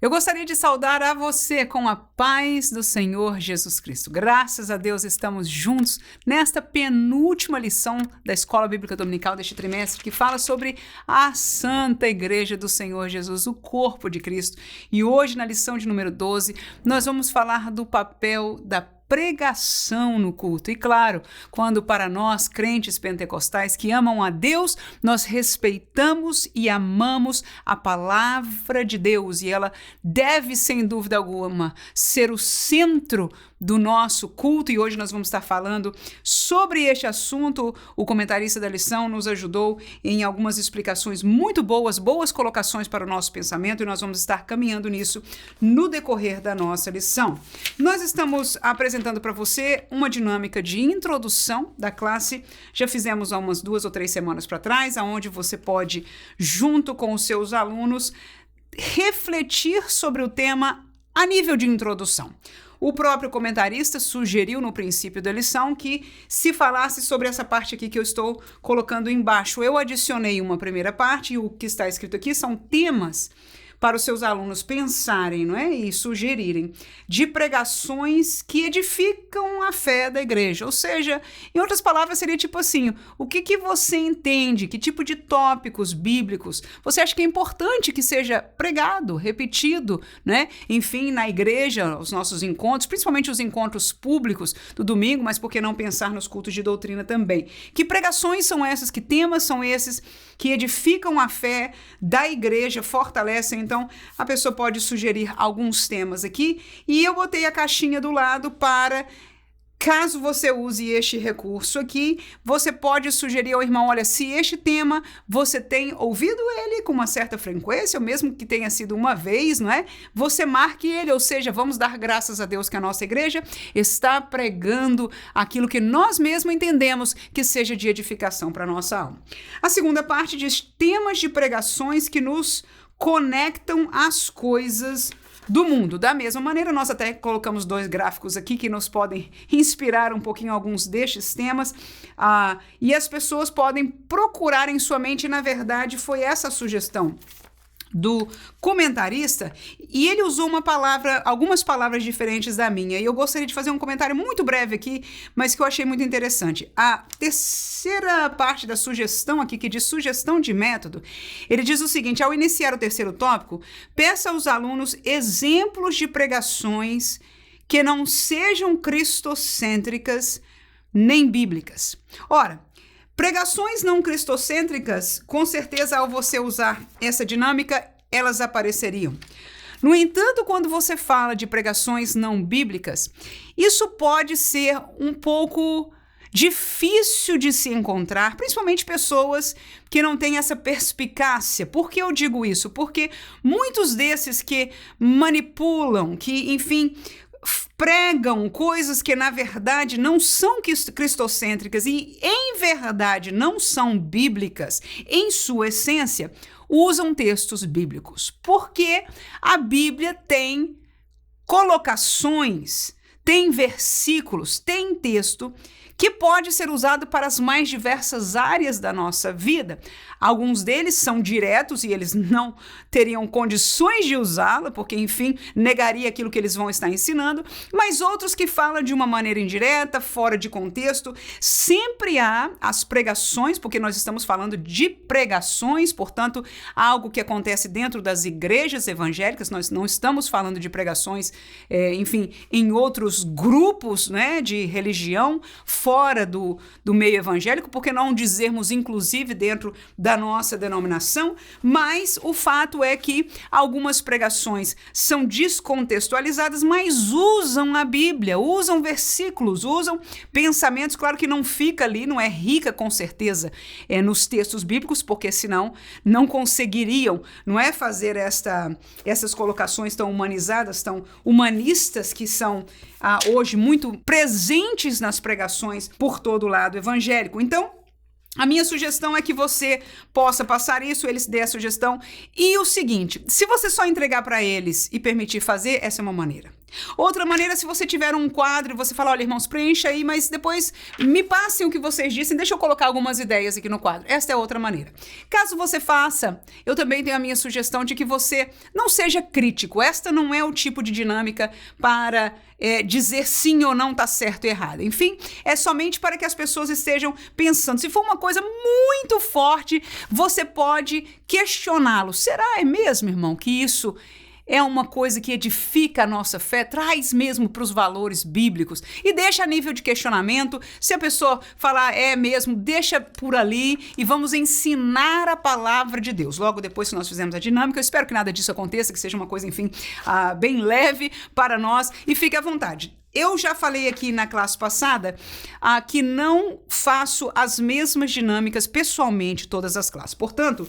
Eu gostaria de saudar a você com a paz do Senhor Jesus Cristo. Graças a Deus estamos juntos nesta penúltima lição da Escola Bíblica Dominical deste trimestre, que fala sobre a Santa Igreja do Senhor Jesus, o corpo de Cristo. E hoje, na lição de número 12, nós vamos falar do papel da pregação no culto. E claro, quando para nós, crentes pentecostais que amam a Deus, nós respeitamos e amamos a palavra de Deus, e ela deve, sem dúvida alguma, ser o centro do nosso culto. E hoje nós vamos estar falando sobre este assunto. O comentarista da lição nos ajudou em algumas explicações muito boas colocações para o nosso pensamento, e nós vamos estar caminhando nisso no decorrer da nossa lição. Nós estamos apresentando para você uma dinâmica de introdução da classe. Já fizemos há umas 2 ou 3 semanas para trás, onde você pode, junto com os seus alunos, refletir sobre o tema a nível de introdução. O próprio comentarista sugeriu no princípio da lição que se falasse sobre essa parte aqui que eu estou colocando embaixo. Eu adicionei uma primeira parte, e o que está escrito aqui são temas para os seus alunos pensarem, não é? E sugerirem, de pregações que edificam a fé da igreja. Ou seja, em outras palavras, seria tipo assim: o que você entende, que tipo de tópicos bíblicos você acha que é importante que seja pregado, repetido, né? Enfim, na igreja, os nossos encontros, principalmente os encontros públicos do domingo, mas por que não pensar nos cultos de doutrina também? Que pregações são essas, que temas são esses que edificam a fé da igreja, fortalecem? Então, a pessoa pode sugerir alguns temas aqui, e eu botei a caixinha do lado para, caso você use este recurso aqui, você pode sugerir ao irmão: olha, se este tema você tem ouvido ele com uma certa frequência, ou mesmo que tenha sido uma vez, não é? Você marque ele, ou seja, vamos dar graças a Deus que a nossa igreja está pregando aquilo que nós mesmos entendemos que seja de edificação para a nossa alma. A segunda parte diz temas de pregações que nos conectam as coisas do mundo. Da mesma maneira, nós até colocamos 2 gráficos aqui que nos podem inspirar um pouquinho alguns destes temas, e as pessoas podem procurar em sua mente. Na verdade, foi essa a sugestão do comentarista, e ele usou algumas palavras diferentes da minha, e eu gostaria de fazer um comentário muito breve aqui, mas que eu achei muito interessante. A terceira parte da sugestão aqui, que diz sugestão de método, ele diz o seguinte: ao iniciar o terceiro tópico, peça aos alunos exemplos de pregações que não sejam cristocêntricas nem bíblicas. Ora, pregações não cristocêntricas, com certeza, ao você usar essa dinâmica, elas apareceriam. No entanto, quando você fala de pregações não bíblicas, isso pode ser um pouco difícil de se encontrar, principalmente pessoas que não têm essa perspicácia. Por que eu digo isso? Porque muitos desses que manipulam, que, enfim, pregam coisas que na verdade não são cristocêntricas e em verdade não são bíblicas em sua essência, usam textos bíblicos. Porque a Bíblia tem colocações, tem versículos, tem texto que pode ser usado para as mais diversas áreas da nossa vida. Alguns deles são diretos e eles não teriam condições de usá-la, porque, enfim, negaria aquilo que eles vão estar ensinando, mas outros que falam de uma maneira indireta, fora de contexto. Sempre há as pregações, porque nós estamos falando de pregações, portanto, algo que acontece dentro das igrejas evangélicas. Nós não estamos falando de pregações, enfim, em outros grupos, né, de religião, fora do meio evangélico, porque não dizermos inclusive dentro da nossa denominação, mas o fato é que algumas pregações são descontextualizadas, mas usam a Bíblia, usam versículos, usam pensamentos. Claro que não fica ali, não é rica com certeza nos textos bíblicos, porque senão não conseguiriam, não é, fazer essas colocações tão humanizadas, tão humanistas, que são hoje muito presentes nas pregações por todo o lado evangélico. Então, a minha sugestão é que você possa passar isso, eles dê a sugestão. E o seguinte: se você só entregar para eles e permitir fazer, essa é uma maneira. Outra maneira, se você tiver um quadro e você falar, olha, irmãos, preencha aí, mas depois me passem o que vocês dissem, deixa eu colocar algumas ideias aqui no quadro. Esta é outra maneira. Caso você faça, eu também tenho a minha sugestão de que você não seja crítico. Esta não é o tipo de dinâmica para dizer sim ou não tá certo e errado. Enfim, é somente para que as pessoas estejam pensando. Se for uma coisa muito forte, você pode questioná-lo. Será mesmo, irmão, que isso é uma coisa que edifica a nossa fé, traz mesmo para os valores bíblicos e deixa a nível de questionamento. Se a pessoa falar é mesmo, deixa por ali e vamos ensinar a palavra de Deus. Logo depois que nós fizemos a dinâmica, eu espero que nada disso aconteça, que seja uma coisa, enfim, bem leve para nós e fique à vontade. Eu já falei aqui na classe passada que não faço as mesmas dinâmicas pessoalmente todas as classes. Portanto,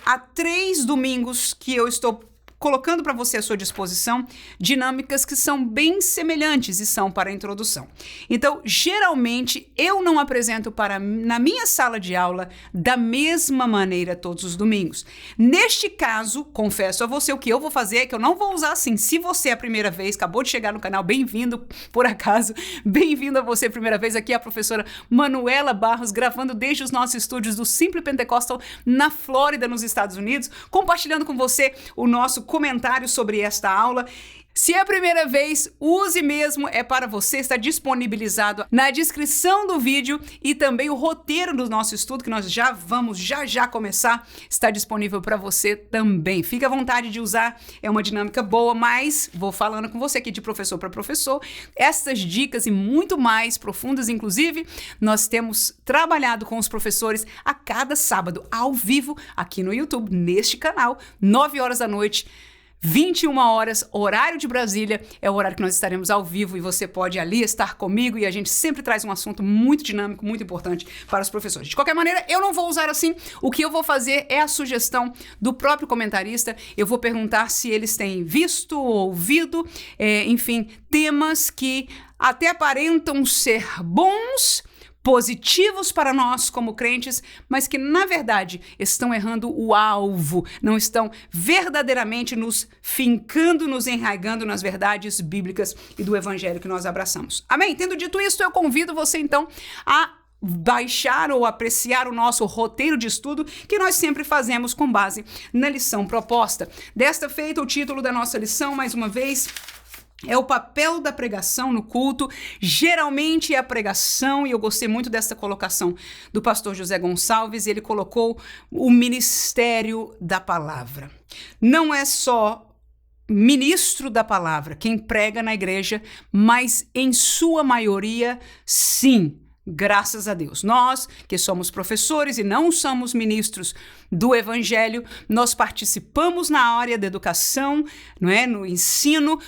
há 3 domingos que eu estou colocando para você à sua disposição dinâmicas que são bem semelhantes e são para a introdução. Então, geralmente, eu não apresento na minha sala de aula da mesma maneira todos os domingos. Neste caso, confesso a você, o que eu vou fazer é que eu não vou usar assim. Se você é a primeira vez, acabou de chegar no canal, bem-vindo, por acaso, bem-vindo a você a primeira vez. Aqui é a professora Manuela Barros, gravando desde os nossos estúdios do Simple Pentecostal na Flórida, nos Estados Unidos, compartilhando com você o nosso comentário sobre esta aula. Se é a primeira vez, use mesmo, é para você, está disponibilizado na descrição do vídeo e também o roteiro do nosso estudo, que nós já vamos começar, está disponível para você também. Fique à vontade de usar, é uma dinâmica boa, mas vou falando com você aqui de professor para professor. Essas dicas e muito mais profundas, inclusive, nós temos trabalhado com os professores a cada sábado, ao vivo, aqui no YouTube, neste canal, 9 horas da noite, 21 horas, horário de Brasília, é o horário que nós estaremos ao vivo e você pode ali estar comigo e a gente sempre traz um assunto muito dinâmico, muito importante para os professores. De qualquer maneira, eu não vou usar assim, o que eu vou fazer é a sugestão do próprio comentarista, eu vou perguntar se eles têm visto, ouvido, enfim, temas que até aparentam ser bons, positivos para nós como crentes, mas que na verdade estão errando o alvo, não estão verdadeiramente nos fincando, nos enraizando nas verdades bíblicas e do evangelho que nós abraçamos. Amém? Tendo dito isso, eu convido você então a baixar ou apreciar o nosso roteiro de estudo que nós sempre fazemos com base na lição proposta. Desta feita, o título da nossa lição, mais uma vez, é o papel da pregação no culto. Geralmente é a pregação, e eu gostei muito dessa colocação do pastor José Gonçalves, ele colocou o ministério da palavra. Não é só ministro da palavra quem prega na igreja, mas em sua maioria, sim. Graças a Deus. Nós, que somos professores e não somos ministros do evangelho, nós participamos na área da educação, não é? No ensino.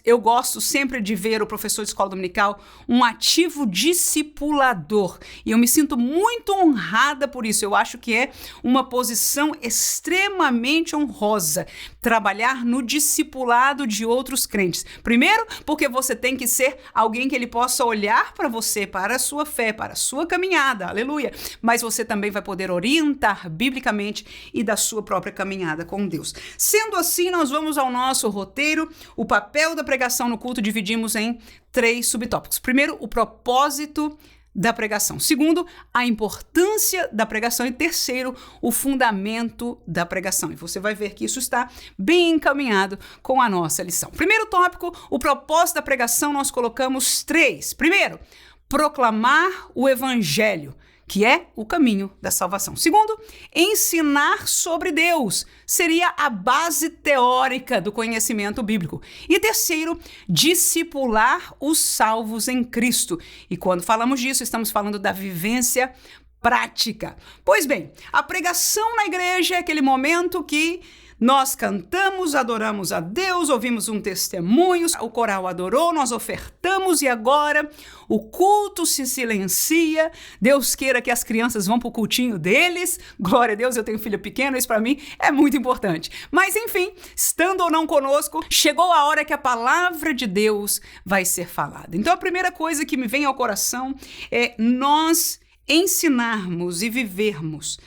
Eu gosto sempre de ver o professor de escola dominical um ativo discipulador. E eu me sinto muito honrada por isso. Eu acho que é uma posição extremamente honrosa trabalhar no discipulado de outros crentes. Primeiro, porque você tem que ser alguém que ele possa olhar para você, para a sua fé, para a sua caminhada, aleluia, mas você também vai poder orientar biblicamente e da sua própria caminhada com Deus. Sendo assim, nós vamos ao nosso roteiro. O papel da pregação no culto dividimos em 3 subtópicos. Primeiro, o propósito da pregação. Segundo, a importância da pregação. E terceiro, o fundamento da pregação. E você vai ver que isso está bem encaminhado com a nossa lição. Primeiro tópico, o propósito da pregação, nós colocamos 3. Primeiro, proclamar o evangelho, que é o caminho da salvação. Segundo, ensinar sobre Deus, seria a base teórica do conhecimento bíblico. E terceiro, discipular os salvos em Cristo. E quando falamos disso, estamos falando da vivência prática. Pois bem, a pregação na igreja é aquele momento que nós cantamos, adoramos a Deus, ouvimos um testemunho, o coral adorou, nós ofertamos e agora o culto se silencia. Deus queira que as crianças vão para o cultinho deles. Glória a Deus, eu tenho filho pequeno, isso para mim é muito importante. Mas enfim, estando ou não conosco, chegou a hora que a palavra de Deus vai ser falada. Então a primeira coisa que me vem ao coração é nós ensinarmos e vivermos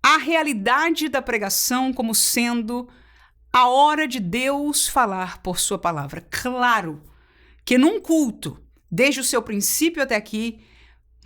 a realidade da pregação como sendo a hora de Deus falar por sua palavra. Claro que num culto, desde o seu princípio até aqui,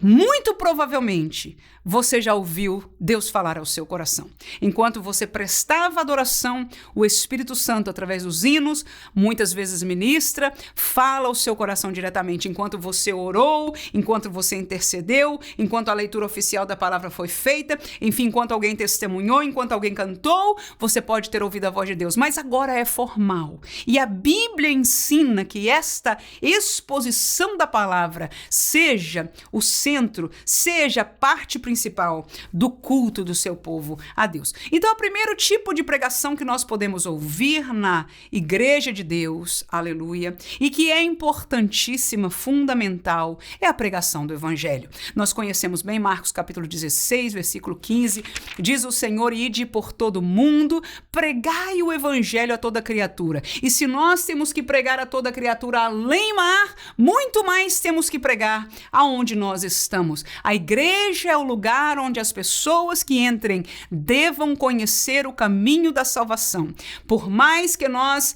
muito provavelmente você já ouviu Deus falar ao seu coração. Enquanto você prestava adoração, o Espírito Santo, através dos hinos, muitas vezes ministra, fala ao seu coração diretamente. Enquanto você orou, enquanto você intercedeu, enquanto a leitura oficial da palavra foi feita, enfim, enquanto alguém testemunhou, enquanto alguém cantou, você pode ter ouvido a voz de Deus. Mas agora é formal. E a Bíblia ensina que esta exposição da palavra seja o centro, seja a parte principal do culto do seu povo a Deus. Então, o primeiro tipo de pregação que nós podemos ouvir na igreja de Deus, aleluia, e que é importantíssima, fundamental, é a pregação do evangelho. Nós conhecemos bem Marcos capítulo 16, versículo 15, diz o Senhor: ide por todo o mundo, pregai o evangelho a toda criatura. E se nós temos que pregar a toda criatura além mar, muito mais temos que pregar aonde nós estamos. A igreja é o lugar onde as pessoas que entrem devam conhecer o caminho da salvação. Por mais que nós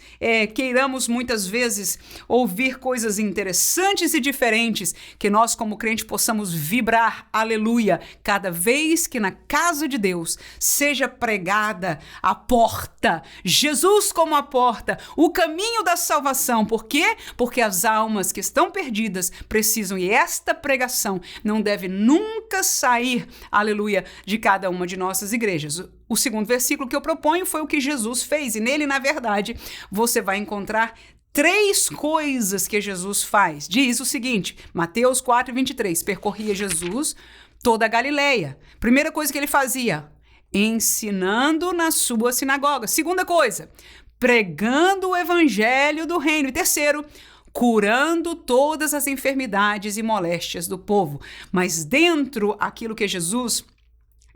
queiramos muitas vezes ouvir coisas interessantes e diferentes, que nós como crente possamos vibrar, aleluia, cada vez que na casa de Deus seja pregada a porta, Jesus como a porta, o caminho da salvação. Por quê? Porque as almas que estão perdidas precisam, e esta pregação não deve nunca sair, aleluia, de cada uma de nossas igrejas. O segundo versículo que eu proponho foi o que Jesus fez, e nele, na verdade, você vai encontrar 3 coisas que Jesus faz. Diz o seguinte, Mateus 4:23, percorria Jesus toda a Galileia. Primeira coisa que ele fazia, ensinando na sua sinagoga. Segunda coisa, pregando o evangelho do reino. E terceiro, curando todas as enfermidades e moléstias do povo. Mas dentro aquilo que Jesus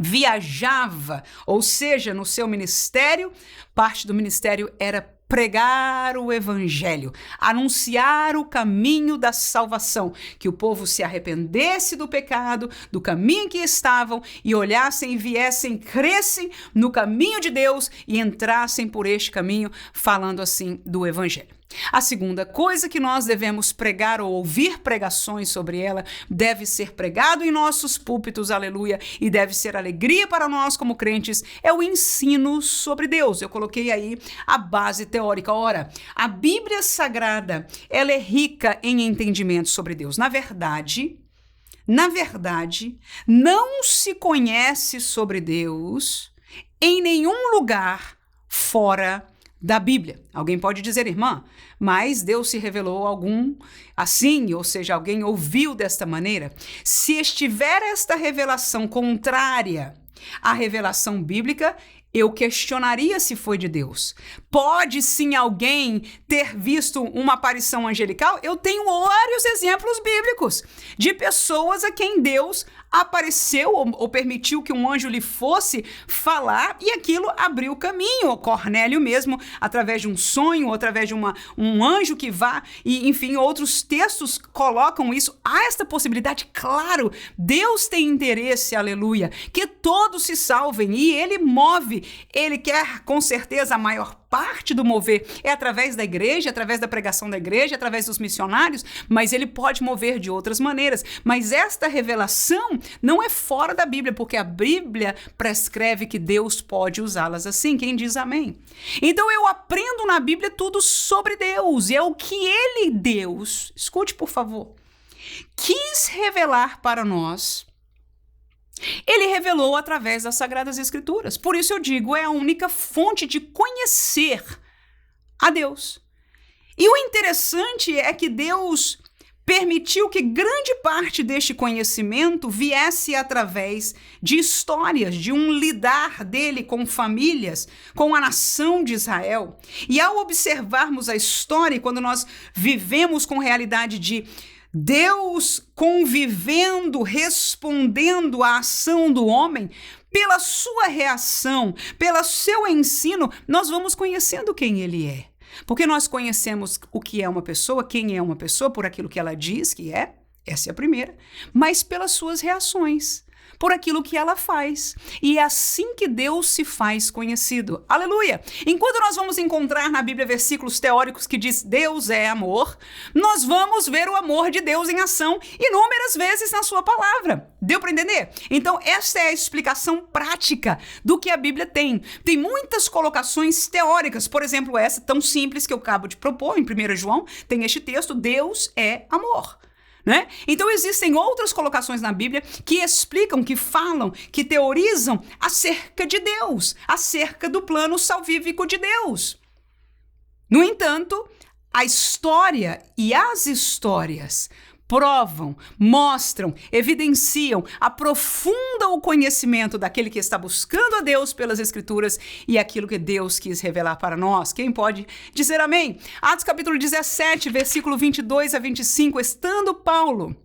viajava, ou seja, no seu ministério, parte do ministério era pregar o evangelho, anunciar o caminho da salvação, que o povo se arrependesse do pecado, do caminho que estavam, e olhassem e viessem, crescem no caminho de Deus e entrassem por este caminho, falando assim do evangelho. A segunda coisa que nós devemos pregar ou ouvir pregações sobre ela deve ser pregado em nossos púlpitos, aleluia, e deve ser alegria para nós como crentes, é o ensino sobre Deus. Eu coloquei aí a base teórica. Ora, a Bíblia Sagrada, ela é rica em entendimento sobre Deus. Na verdade, não se conhece sobre Deus em nenhum lugar fora da Bíblia. Alguém pode dizer, irmã, mas Deus se revelou a algum assim, ou seja, alguém ouviu desta maneira? Se estiver esta revelação contrária à revelação bíblica, eu questionaria se foi de Deus. Pode sim alguém ter visto uma aparição angelical? Eu tenho vários exemplos bíblicos de pessoas a quem Deus apareceu ou permitiu que um anjo lhe fosse falar e aquilo abriu o caminho. O Cornélio mesmo, através de um sonho, ou através de um anjo que vá, e enfim, outros textos colocam isso. Há esta possibilidade, claro, Deus tem interesse, aleluia, que todos se salvem e Ele move, Ele quer com certeza a maior parte do mover é através da igreja, através da pregação da igreja, através dos missionários, mas Ele pode mover de outras maneiras. Mas esta revelação não é fora da Bíblia, porque a Bíblia prescreve que Deus pode usá-las assim. Quem diz amém? Então eu aprendo na Bíblia tudo sobre Deus, e é o que Ele, Deus, escute por favor, quis revelar para nós. Ele revelou através das Sagradas Escrituras. Por isso eu digo, é a única fonte de conhecer a Deus. E o interessante é que Deus permitiu que grande parte deste conhecimento viesse através de histórias, de um lidar dele com famílias, com a nação de Israel. E ao observarmos a história, quando nós vivemos com realidade de Deus convivendo, respondendo à ação do homem, pela sua reação, pelo seu ensino, nós vamos conhecendo quem ele é. Porque nós conhecemos o que é uma pessoa, quem é uma pessoa, por aquilo que ela diz que é, essa é a primeira, mas pelas suas reações. por aquilo que ela faz. E é assim que Deus se faz conhecido. Aleluia! Enquanto nós vamos encontrar na Bíblia versículos teóricos que diz Deus é amor, nós vamos ver o amor de Deus em ação inúmeras vezes na sua palavra. Deu para entender? Então, essa é a explicação prática do que a Bíblia tem. Tem muitas colocações teóricas, por exemplo, essa tão simples que eu acabo de propor em 1 João, tem este texto, Deus é amor. Né? Então existem outras colocações na Bíblia que explicam, que falam, que teorizam acerca de Deus, acerca do plano salvífico de Deus. No entanto, a história e as histórias provam, mostram, evidenciam, aprofundam o conhecimento daquele que está buscando a Deus pelas Escrituras e aquilo que Deus quis revelar para nós. Quem pode dizer amém? Atos capítulo 17, versículo 22 a 25, estando Paulo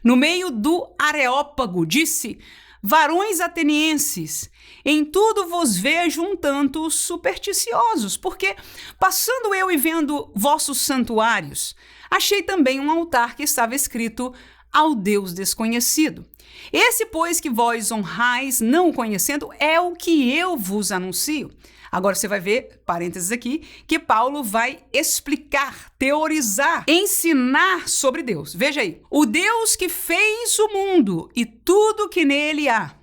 no meio do Areópago, disse: varões atenienses, em tudo vos vejo um tanto supersticiosos, porque, passando eu e vendo vossos santuários, achei também um altar que estava escrito ao Deus desconhecido. Esse, pois, que vós honrais, não o conhecendo, é o que eu vos anuncio. Agora você vai ver, parênteses aqui, que Paulo vai explicar, teorizar, ensinar sobre Deus. Veja aí, o Deus que fez o mundo e tudo que nele há,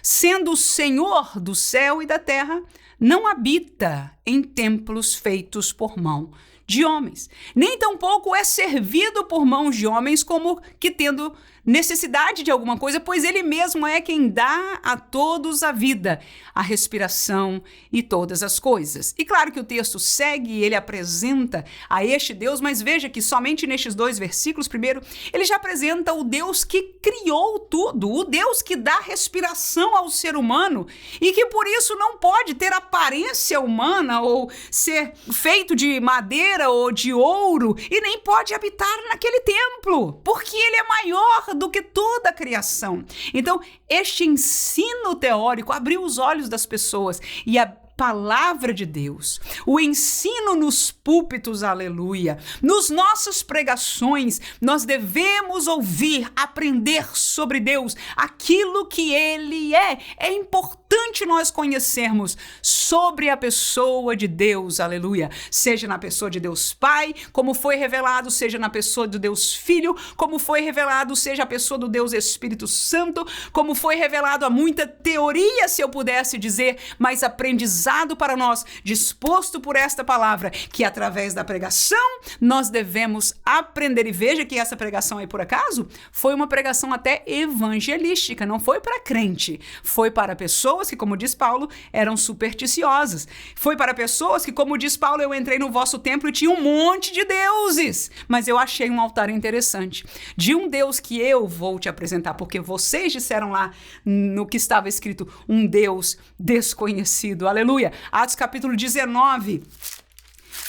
sendo o Senhor do céu e da terra, não habita em templos feitos por mão de homens, nem tampouco é servido por mãos de homens como que tendo necessidade de alguma coisa, pois ele mesmo é quem dá a todos a vida, a respiração e todas as coisas. E claro que o texto segue e ele apresenta a este Deus, mas veja que somente nestes 2 versículos, primeiro, ele já apresenta o Deus que criou tudo, o Deus que dá respiração ao ser humano e que por isso não pode ter aparência humana ou ser feito de madeira ou de ouro e nem pode habitar naquele templo, porque ele é maior do que toda a criação. Então, este ensino teórico abriu os olhos das pessoas e a palavra de Deus, o ensino nos púlpitos, aleluia, nos nossas pregações, nós devemos ouvir, aprender sobre Deus, aquilo que Ele é. É importante nós conhecermos sobre a pessoa de Deus, aleluia, seja na pessoa de Deus Pai, como foi revelado, seja na pessoa do Deus Filho, como foi revelado, seja a pessoa do Deus Espírito Santo, como foi revelado. Há muita teoria, se eu pudesse dizer, mas aprendizado para nós, disposto por esta palavra, que através da pregação nós devemos aprender. E veja que essa pregação aí, por acaso, foi uma pregação até evangelística, não foi para crente, foi para pessoas que, como diz Paulo, eram supersticiosas, foi para pessoas que, como diz Paulo, eu entrei no vosso templo e tinha um monte de deuses, mas eu achei um altar interessante, de um Deus que eu vou te apresentar, porque vocês disseram lá no que estava escrito, um Deus desconhecido, aleluia. Atos capítulo 19,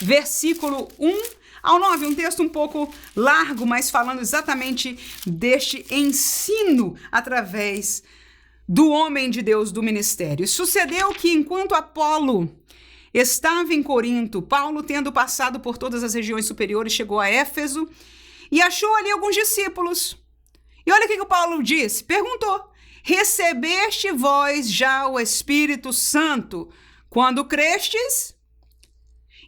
versículo 1 ao 9, um texto um pouco largo, mas falando exatamente deste ensino através do homem de Deus do ministério. Sucedeu que enquanto Apolo estava em Corinto, Paulo, tendo passado por todas as regiões superiores, chegou a Éfeso e achou ali alguns discípulos. E olha o que o Paulo disse, perguntou: recebeste vós já o Espírito Santo quando crestes?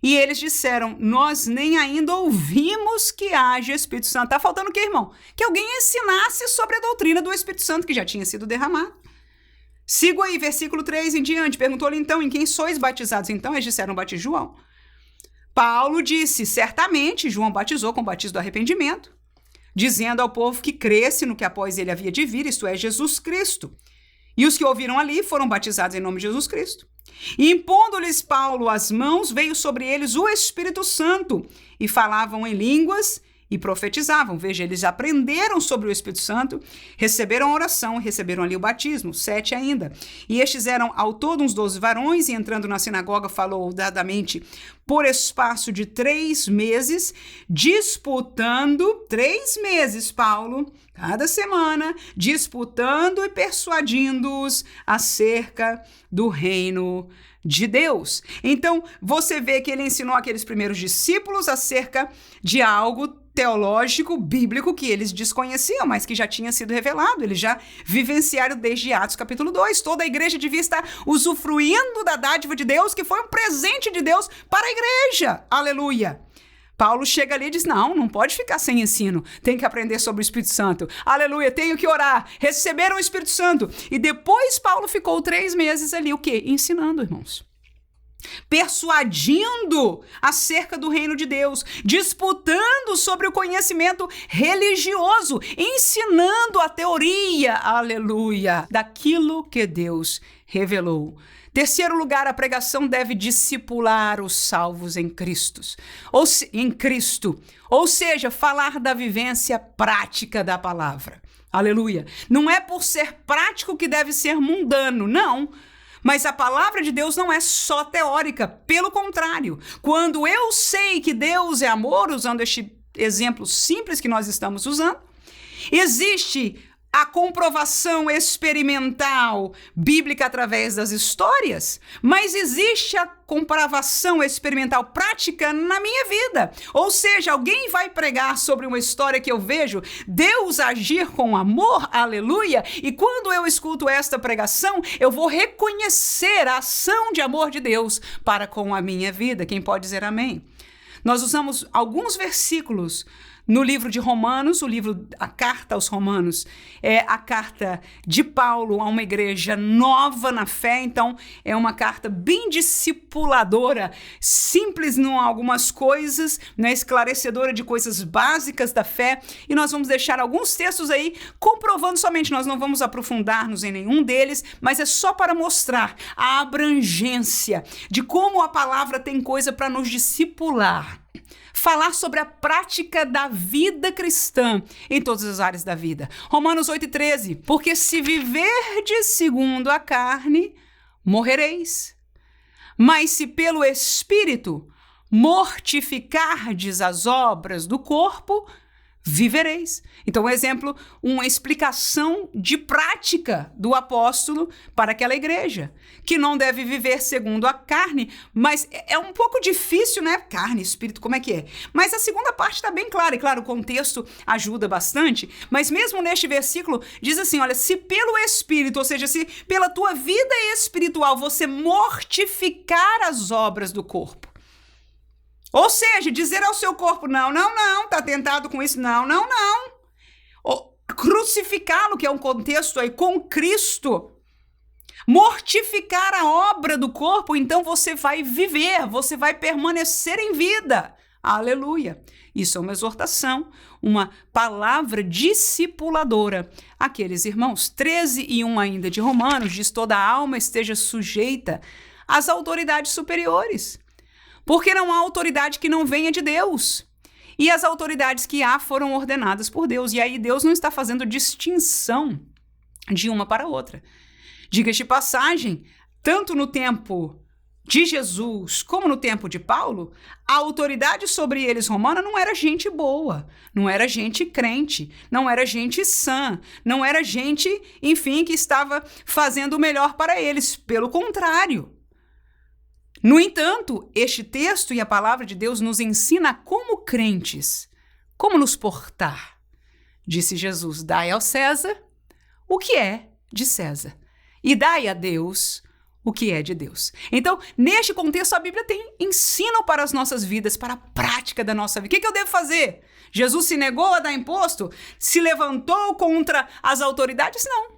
E eles disseram, nós nem ainda ouvimos que haja Espírito Santo. Tá faltando o quê, irmão? Que alguém ensinasse sobre a doutrina do Espírito Santo que já tinha sido derramado. Sigo aí, versículo 3 em diante. Perguntou-lhe então, em quem sois batizados? Então eles disseram, batizo João. Paulo disse, certamente João batizou com o batismo do arrependimento, dizendo ao povo que cresce no que após ele havia de vir, isto é, Jesus Cristo. E os que ouviram ali foram batizados em nome de Jesus Cristo. E impondo-lhes Paulo as mãos, veio sobre eles o Espírito Santo, e falavam em línguas e profetizavam. Veja, eles aprenderam sobre o Espírito Santo, receberam a oração, receberam ali o batismo, 7 ainda. E estes eram ao todo uns 12 varões, e entrando na sinagoga falou dadamente por espaço de 3 meses, disputando, 3 meses, Paulo, cada semana, disputando e persuadindo-os acerca do reino de Deus. Então, você vê que ele ensinou aqueles primeiros discípulos acerca de algo teológico, bíblico, que eles desconheciam, mas que já tinha sido revelado. Eles já vivenciaram desde Atos capítulo 2. Toda a igreja devia estar usufruindo da dádiva de Deus, que foi um presente de Deus para a igreja. Aleluia! Paulo chega ali e diz, não pode ficar sem ensino, tem que aprender sobre o Espírito Santo. Aleluia, tenho que orar, receberam o Espírito Santo. E depois Paulo ficou 3 meses ali, o quê? Ensinando, irmãos. Persuadindo acerca do reino de Deus, disputando sobre o conhecimento religioso, ensinando a teoria, aleluia, daquilo que Deus revelou. Terceiro lugar, a pregação deve discipular os salvos em Cristo. Ou seja, falar da vivência prática da palavra. Aleluia. Não é por ser prático que deve ser mundano, não. Mas a palavra de Deus não é só teórica, pelo contrário. Quando eu sei que Deus é amor, usando este exemplo simples que nós estamos usando, existe a comprovação experimental bíblica através das histórias, mas existe a comprovação experimental prática na minha vida. Ou seja, alguém vai pregar sobre uma história que eu vejo Deus agir com amor, aleluia, e quando eu escuto esta pregação, eu vou reconhecer a ação de amor de Deus para com a minha vida. Quem pode dizer amém? Nós usamos alguns versículos no livro de Romanos, a carta aos Romanos, é a carta de Paulo a uma igreja nova na fé, então é uma carta bem discipuladora, simples em algumas coisas, né, esclarecedora de coisas básicas da fé, e nós vamos deixar alguns textos aí comprovando somente, nós não vamos aprofundar-nos em nenhum deles, mas é só para mostrar a abrangência de como a palavra tem coisa para nos discipular. Falar sobre a prática da vida cristã em todas as áreas da vida. Romanos 8,13. Porque se viverdes segundo a carne, morrereis. Mas se pelo Espírito mortificardes as obras do corpo, vivereis. Então, um exemplo, uma explicação de prática do apóstolo para aquela igreja, que não deve viver segundo a carne, mas é um pouco difícil, né? Carne, espírito, como é que é? Mas a segunda parte está bem clara, e claro, o contexto ajuda bastante, mas mesmo neste versículo, diz assim, olha, se pelo Espírito, ou seja, se pela tua vida espiritual você mortificar as obras do corpo, ou seja, dizer ao seu corpo, não, tá tentado com isso, não. Crucificá-lo, que é um contexto aí, com Cristo. Mortificar a obra do corpo, então você vai viver, você vai permanecer em vida. Aleluia. Isso é uma exortação, uma palavra discipuladora. Aqueles irmãos, 13:1 ainda de Romanos, diz toda a alma esteja sujeita às autoridades superiores. Porque não há autoridade que não venha de Deus. E as autoridades que há foram ordenadas por Deus. E aí Deus não está fazendo distinção de uma para outra. Diga-se de passagem, tanto no tempo de Jesus como no tempo de Paulo, a autoridade sobre eles romana não era gente boa, não era gente crente, não era gente sã, não era gente, enfim, que estava fazendo o melhor para eles. Pelo contrário. No entanto, este texto e a palavra de Deus nos ensina como crentes, como nos portar. Disse Jesus, dai ao César o que é de César e dai a Deus o que é de Deus. Então, neste contexto, a Bíblia tem ensino para as nossas vidas, para a prática da nossa vida. O que eu devo fazer? Jesus se negou a dar imposto? Se levantou contra as autoridades? Não.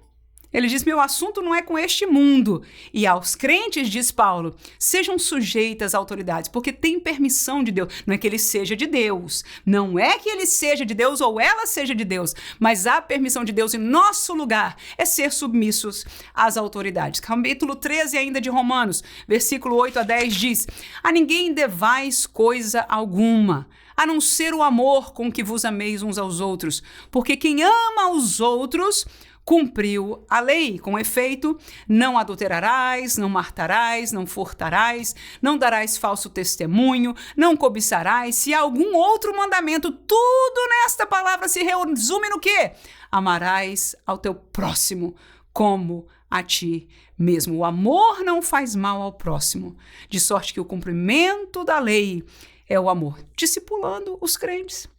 Ele diz, meu assunto não é com este mundo. E aos crentes, diz Paulo, sejam sujeitas às autoridades, porque tem permissão de Deus. Não é que ele seja de Deus. Não é que ele seja de Deus ou ela seja de Deus. Mas a permissão de Deus em nosso lugar é ser submissos às autoridades. Capítulo 13 ainda de Romanos, versículo 8-10 diz, a ninguém devais coisa alguma, a não ser o amor com que vos ameis uns aos outros. Porque quem ama os outros cumpriu a lei. Com efeito, não adulterarás, não matarás, não furtarás, não darás falso testemunho, não cobiçarás. Se há algum outro mandamento, tudo nesta palavra se resume no quê? Amarás ao teu próximo como a ti mesmo. O amor não faz mal ao próximo, de sorte que o cumprimento da lei é o amor, discipulando os crentes.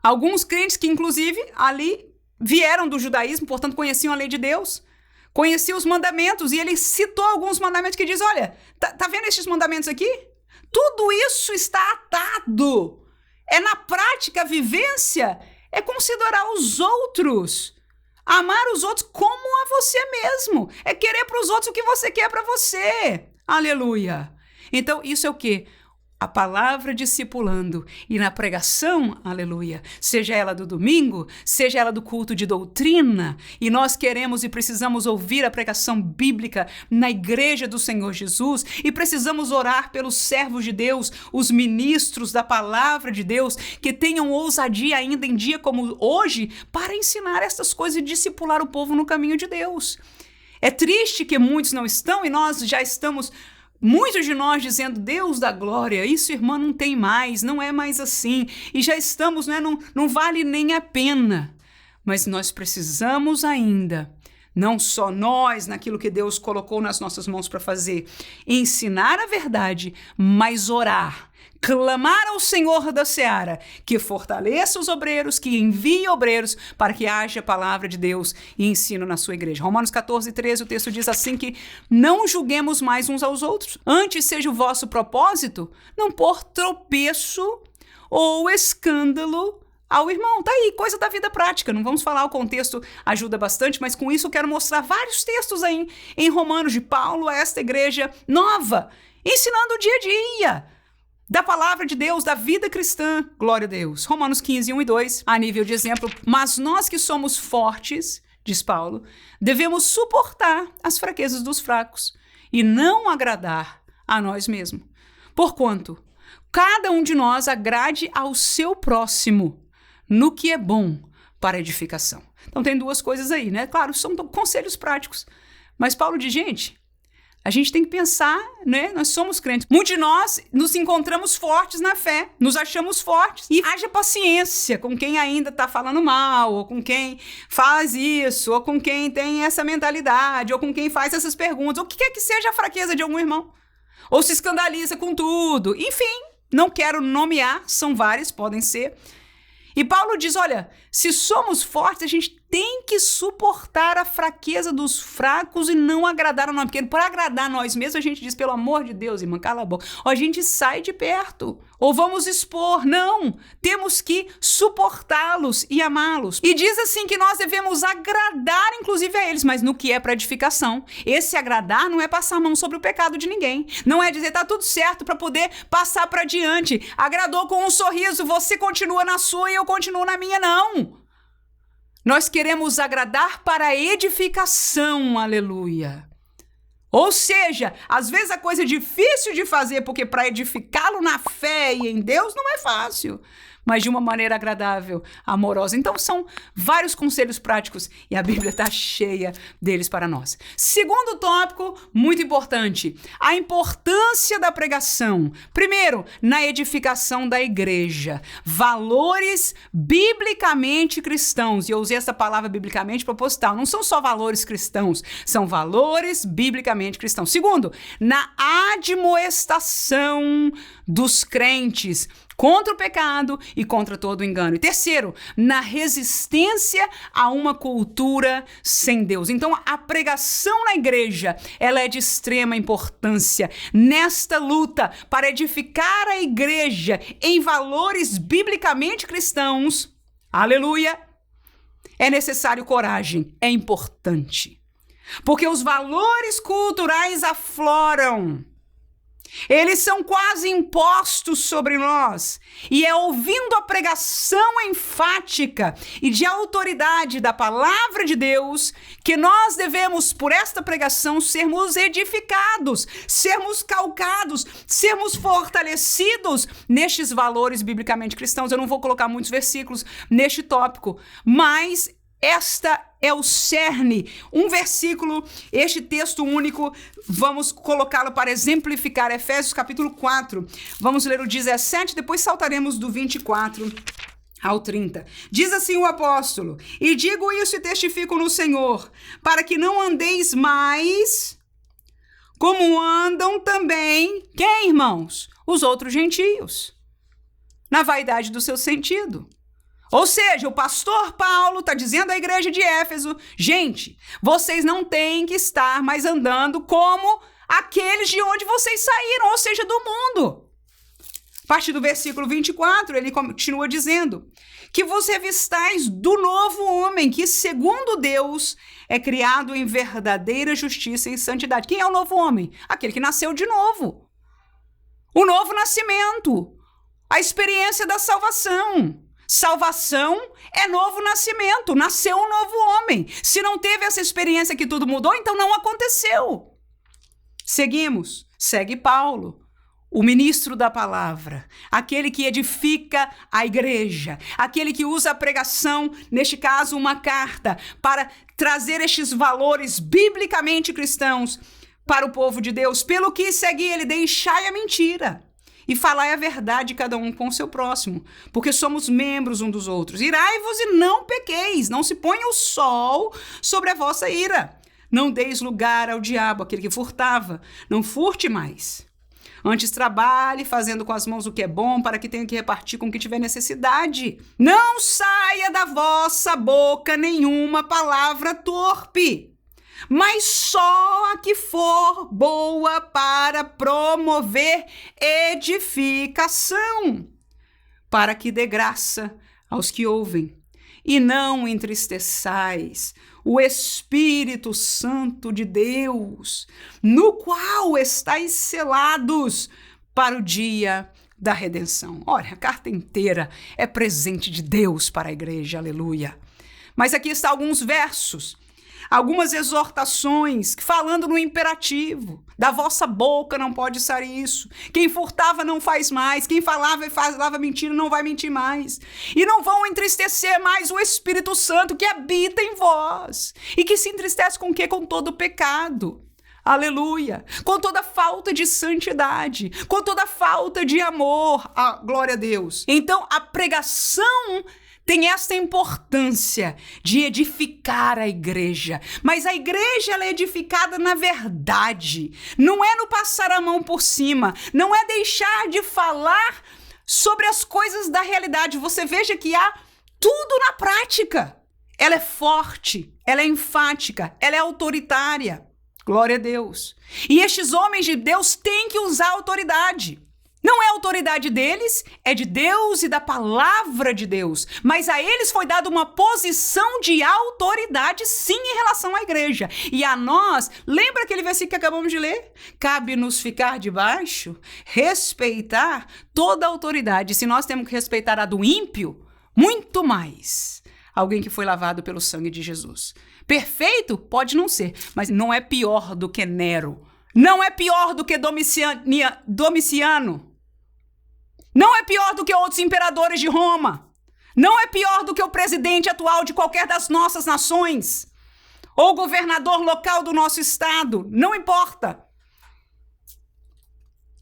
Alguns crentes que, inclusive, ali vieram do judaísmo, portanto, conheciam a lei de Deus, conheciam os mandamentos, e ele citou alguns mandamentos que diz, olha, tá vendo esses mandamentos aqui? Tudo isso está atado. É na prática, a vivência é considerar os outros, amar os outros como a você mesmo, é querer para os outros o que você quer para você. Aleluia! Então, isso é o quê? A palavra discipulando. E na pregação, aleluia, seja ela do domingo, seja ela do culto de doutrina, e nós queremos e precisamos ouvir a pregação bíblica na igreja do Senhor Jesus, e precisamos orar pelos servos de Deus, os ministros da palavra de Deus, que tenham ousadia ainda em dia como hoje, para ensinar essas coisas e discipular o povo no caminho de Deus. É triste que muitos não estão, e nós já estamos... Muitos de nós dizendo, Deus da glória, isso, irmã, não tem mais, não é mais assim. E já estamos, né, não vale nem a pena. Mas nós precisamos ainda, não só nós, naquilo que Deus colocou nas nossas mãos para fazer, ensinar a verdade, mas orar. Clamar ao Senhor da seara, que fortaleça os obreiros, que envie obreiros para que haja palavra de Deus e ensino na sua igreja. Romanos 14:13, o texto diz assim que não julguemos mais uns aos outros. Antes seja o vosso propósito não pôr tropeço ou escândalo ao irmão. Tá aí, coisa da vida prática. Não vamos falar, o contexto ajuda bastante, mas com isso eu quero mostrar vários textos aí em Romanos de Paulo a esta igreja nova, ensinando o dia a dia da palavra de Deus, da vida cristã. Glória a Deus. Romanos 15, 1 e 2, a nível de exemplo. Mas nós que somos fortes, diz Paulo, devemos suportar as fraquezas dos fracos e não agradar a nós mesmos. Porquanto, cada um de nós agrade ao seu próximo no que é bom para edificação. Então tem duas coisas aí, né? Claro, são conselhos práticos. Mas Paulo diz, gente, a gente tem que pensar, né? Nós somos crentes. Muitos de nós nos encontramos fortes na fé, nos achamos fortes. E haja paciência com quem ainda está falando mal, ou com quem faz isso, ou com quem tem essa mentalidade, ou com quem faz essas perguntas, ou o que quer que seja a fraqueza de algum irmão. Ou se escandaliza com tudo. Enfim, não quero nomear, são várias, podem ser. E Paulo diz, olha, se somos fortes, a gente tem que suportar a fraqueza dos fracos e não agradar a nós. Porque para agradar a nós mesmos, a gente diz, pelo amor de Deus, irmã, cala a boca. Ou a gente sai de perto. Ou vamos expor. Não, temos que suportá-los e amá-los. E diz assim que nós devemos agradar, inclusive, a eles, mas no que é para edificação. Esse agradar não é passar a mão sobre o pecado de ninguém. Não é dizer, tá tudo certo para poder passar para diante. Agradou com um sorriso, você continua na sua e eu continuo na minha, não. Nós queremos agradar para a edificação, aleluia. Ou seja, às vezes a coisa é difícil de fazer, porque para edificá-lo na fé e em Deus não é fácil, mas de uma maneira agradável, amorosa. Então são vários conselhos práticos e a Bíblia está cheia deles para nós. Segundo tópico, muito importante, a importância da pregação. Primeiro, na edificação da igreja. Valores biblicamente cristãos. E eu usei essa palavra biblicamente proposital. Não são só valores cristãos, são valores biblicamente cristãos. Segundo, na admoestação dos crentes contra o pecado e contra todo o engano. E terceiro, na resistência a uma cultura sem Deus. Então, a pregação na igreja, ela é de extrema importância nesta luta para edificar a igreja em valores biblicamente cristãos. Aleluia! É necessário coragem, é importante. Porque os valores culturais afloram. Eles são quase impostos sobre nós. E é ouvindo a pregação enfática e de autoridade da palavra de Deus que nós devemos, por esta pregação, sermos edificados, sermos calcados, sermos fortalecidos nestes valores biblicamente cristãos. Eu não vou colocar muitos versículos neste tópico, mas esta é o cerne, um versículo, este texto único, vamos colocá-lo para exemplificar, Efésios capítulo 4, vamos ler o 17, depois saltaremos do 24 ao 30. Diz assim o apóstolo, e digo isso e testifico no Senhor, para que não andeis mais como andam também, quem, irmãos? Os outros gentios, na vaidade do seu sentido. Ou seja, o pastor Paulo está dizendo à igreja de Éfeso, gente, vocês não têm que estar mais andando como aqueles de onde vocês saíram, ou seja, do mundo. A partir do versículo 24, ele continua dizendo que vos revistais do novo homem, que segundo Deus é criado em verdadeira justiça e santidade. Quem é o novo homem? Aquele que nasceu de novo. O novo nascimento, a experiência da salvação. Salvação é novo nascimento, nasceu um novo homem. Se não teve essa experiência que tudo mudou, então não aconteceu. Seguimos, segue Paulo, o ministro da palavra, aquele que edifica a igreja, aquele que usa a pregação, neste caso uma carta, para trazer estes valores biblicamente cristãos para o povo de Deus. Pelo que segue ele, deixai a mentira e falai a verdade cada um com o seu próximo, porque somos membros um dos outros. Irai-vos e não pequeis, não se ponha o sol sobre a vossa ira. Não deis lugar ao diabo, aquele que furtava, não furte mais. Antes trabalhe, fazendo com as mãos o que é bom, para que tenha que repartir com o que tiver necessidade. Não saia da vossa boca nenhuma palavra torpe, mas só a que for boa para promover edificação, para que dê graça aos que ouvem. E não entristeçais o Espírito Santo de Deus, no qual estáis selados para o dia da redenção. Olha, a carta inteira é presente de Deus para a igreja, aleluia. Mas aqui está alguns versos, algumas exortações, falando no imperativo. Da vossa boca não pode sair isso. Quem furtava não faz mais. Quem falava e falava mentira não vai mentir mais. E não vão entristecer mais o Espírito Santo que habita em vós. E que se entristece com o quê? Com todo o pecado. Aleluia. Com toda falta de santidade. Com toda falta de amor. Glória a Deus. Então, a pregação tem esta importância de edificar a igreja. Mas a igreja ela é edificada na verdade. Não é no passar a mão por cima. Não é deixar de falar sobre as coisas da realidade. Você veja que há tudo na prática. Ela é forte, ela é enfática, ela é autoritária. Glória a Deus. E estes homens de Deus têm que usar a autoridade. Não é a autoridade deles, é de Deus e da palavra de Deus. Mas a eles foi dada uma posição de autoridade, sim, em relação à igreja. E a nós, lembra aquele versículo que acabamos de ler? Cabe-nos ficar debaixo, respeitar toda a autoridade. Se nós temos que respeitar a do ímpio, muito mais. Alguém que foi lavado pelo sangue de Jesus. Perfeito? Pode não ser, mas não é pior do que Nero. Não é pior do que Domiciano. Não é pior do que outros imperadores de Roma. Não é pior do que o presidente atual de qualquer das nossas nações. Ou governador local do nosso estado. Não importa.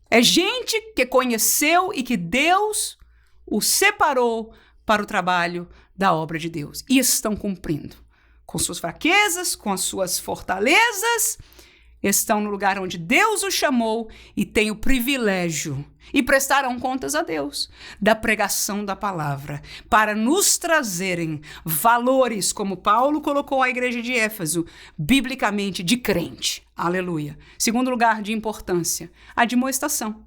É gente que conheceu e que Deus o separou para o trabalho da obra de Deus. E estão cumprindo. Com suas fraquezas, com as suas fortalezas, estão no lugar onde Deus os chamou e têm o privilégio, e prestarão contas a Deus, da pregação da palavra, para nos trazerem valores, como Paulo colocou à igreja de Éfeso, biblicamente de crente. Aleluia. Segundo lugar de importância, a admoestação.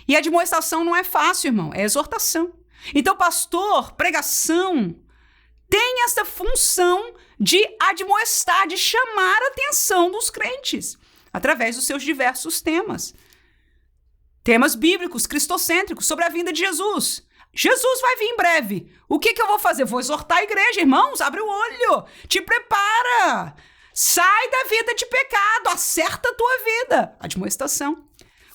E a admoestação não é fácil, irmão, é exortação. Então, pastor, pregação, tem essa função de admoestar, de chamar a atenção dos crentes, através dos seus diversos temas. Temas bíblicos, cristocêntricos, sobre a vinda de Jesus. Jesus vai vir em breve. O que eu vou fazer? Vou exortar a igreja, irmãos, abre o olho, te prepara. Sai da vida de pecado, acerta a tua vida. Admoestação.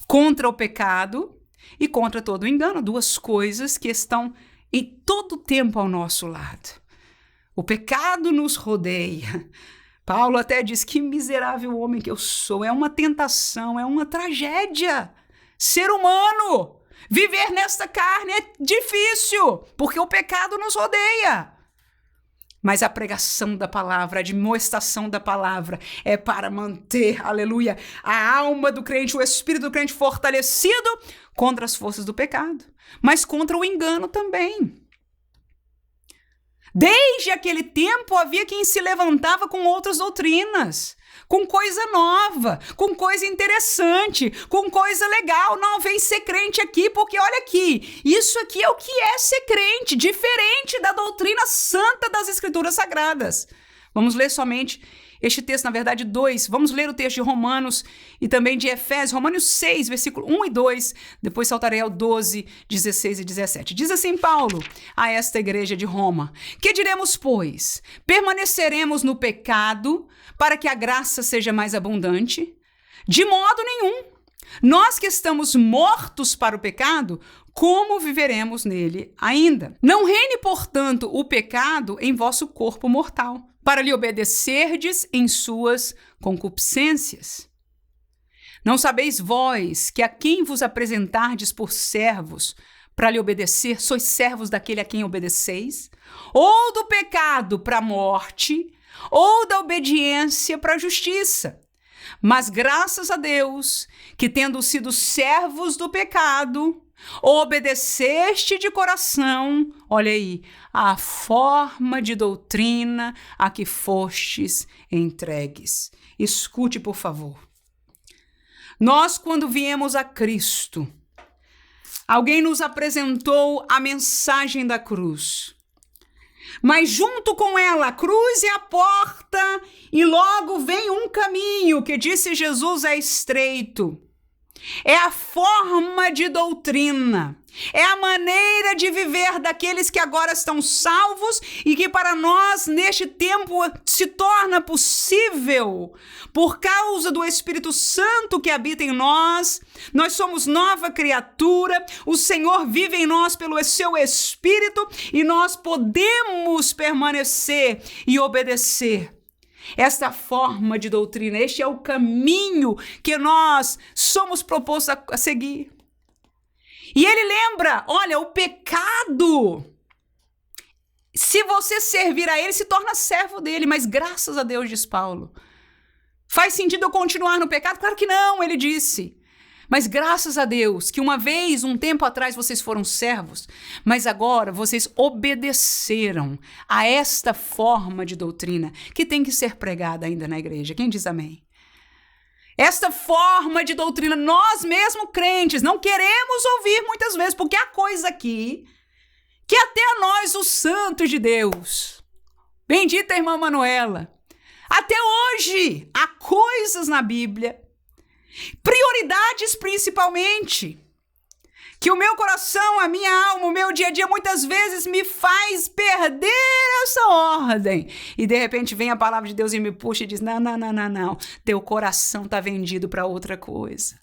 Contra o pecado e contra todo o engano. Duas coisas que estão em todo tempo ao nosso lado. O pecado nos rodeia. Paulo até diz, que miserável homem que eu sou. É uma tentação, é uma tragédia. Ser humano, viver nesta carne é difícil, porque o pecado nos rodeia. Mas a pregação da palavra, a admoestação da palavra é para manter, aleluia, a alma do crente, o espírito do crente fortalecido contra as forças do pecado, mas contra o engano também. Desde aquele tempo havia quem se levantava com outras doutrinas, com coisa nova, com coisa interessante, com coisa legal. Não, vem ser crente aqui, porque olha aqui, isso aqui é o que é ser crente, diferente da doutrina santa das Escrituras Sagradas. Vamos ler somente este texto, na verdade, 2. Vamos ler o texto de Romanos e também de Efésios, Romanos 6, versículo 1 e 2. Depois saltarei ao 12, 16 e 17. Diz assim Paulo a esta igreja de Roma: que diremos, pois? Permaneceremos no pecado para que a graça seja mais abundante? De modo nenhum. Nós que estamos mortos para o pecado, como viveremos nele ainda? Não reine, portanto, o pecado em vosso corpo mortal, para lhe obedecerdes em suas concupiscências. Não sabeis vós que a quem vos apresentardes por servos para lhe obedecer, sois servos daquele a quem obedeceis? Ou do pecado para a morte, ou da obediência para a justiça. Mas graças a Deus, que tendo sido servos do pecado, obedeceste de coração, olha aí, a forma de doutrina a que fostes entregues. Escute, por favor. Nós, quando viemos a Cristo, alguém nos apresentou a mensagem da cruz. Mas junto com ela, a cruz é a porta e logo vem um caminho que, disse Jesus, é estreito. É a forma de doutrina, é a maneira de viver daqueles que agora estão salvos e que para nós, neste tempo, se torna possível por causa do Espírito Santo que habita em nós. Nós somos nova criatura, o Senhor vive em nós pelo seu Espírito e nós podemos permanecer e obedecer. Esta forma de doutrina, este é o caminho que nós somos propostos a seguir. E ele lembra, olha, o pecado, se você servir a ele, se torna servo dele, mas graças a Deus, diz Paulo. Faz sentido eu continuar no pecado? Claro que não, ele disse. Mas graças a Deus que uma vez, um tempo atrás, vocês foram servos, mas agora vocês obedeceram a esta forma de doutrina que tem que ser pregada ainda na igreja. Quem diz amém? Esta forma de doutrina, nós mesmos crentes não queremos ouvir muitas vezes, porque há coisa aqui que até a nós, os santos de Deus, bendita irmã Manuela, até hoje há coisas na Bíblia, prioridades principalmente, que o meu coração, a minha alma, o meu dia a dia muitas vezes me faz perder essa ordem. E de repente vem a palavra de Deus e me puxa e diz, não, teu coração está vendido para outra coisa.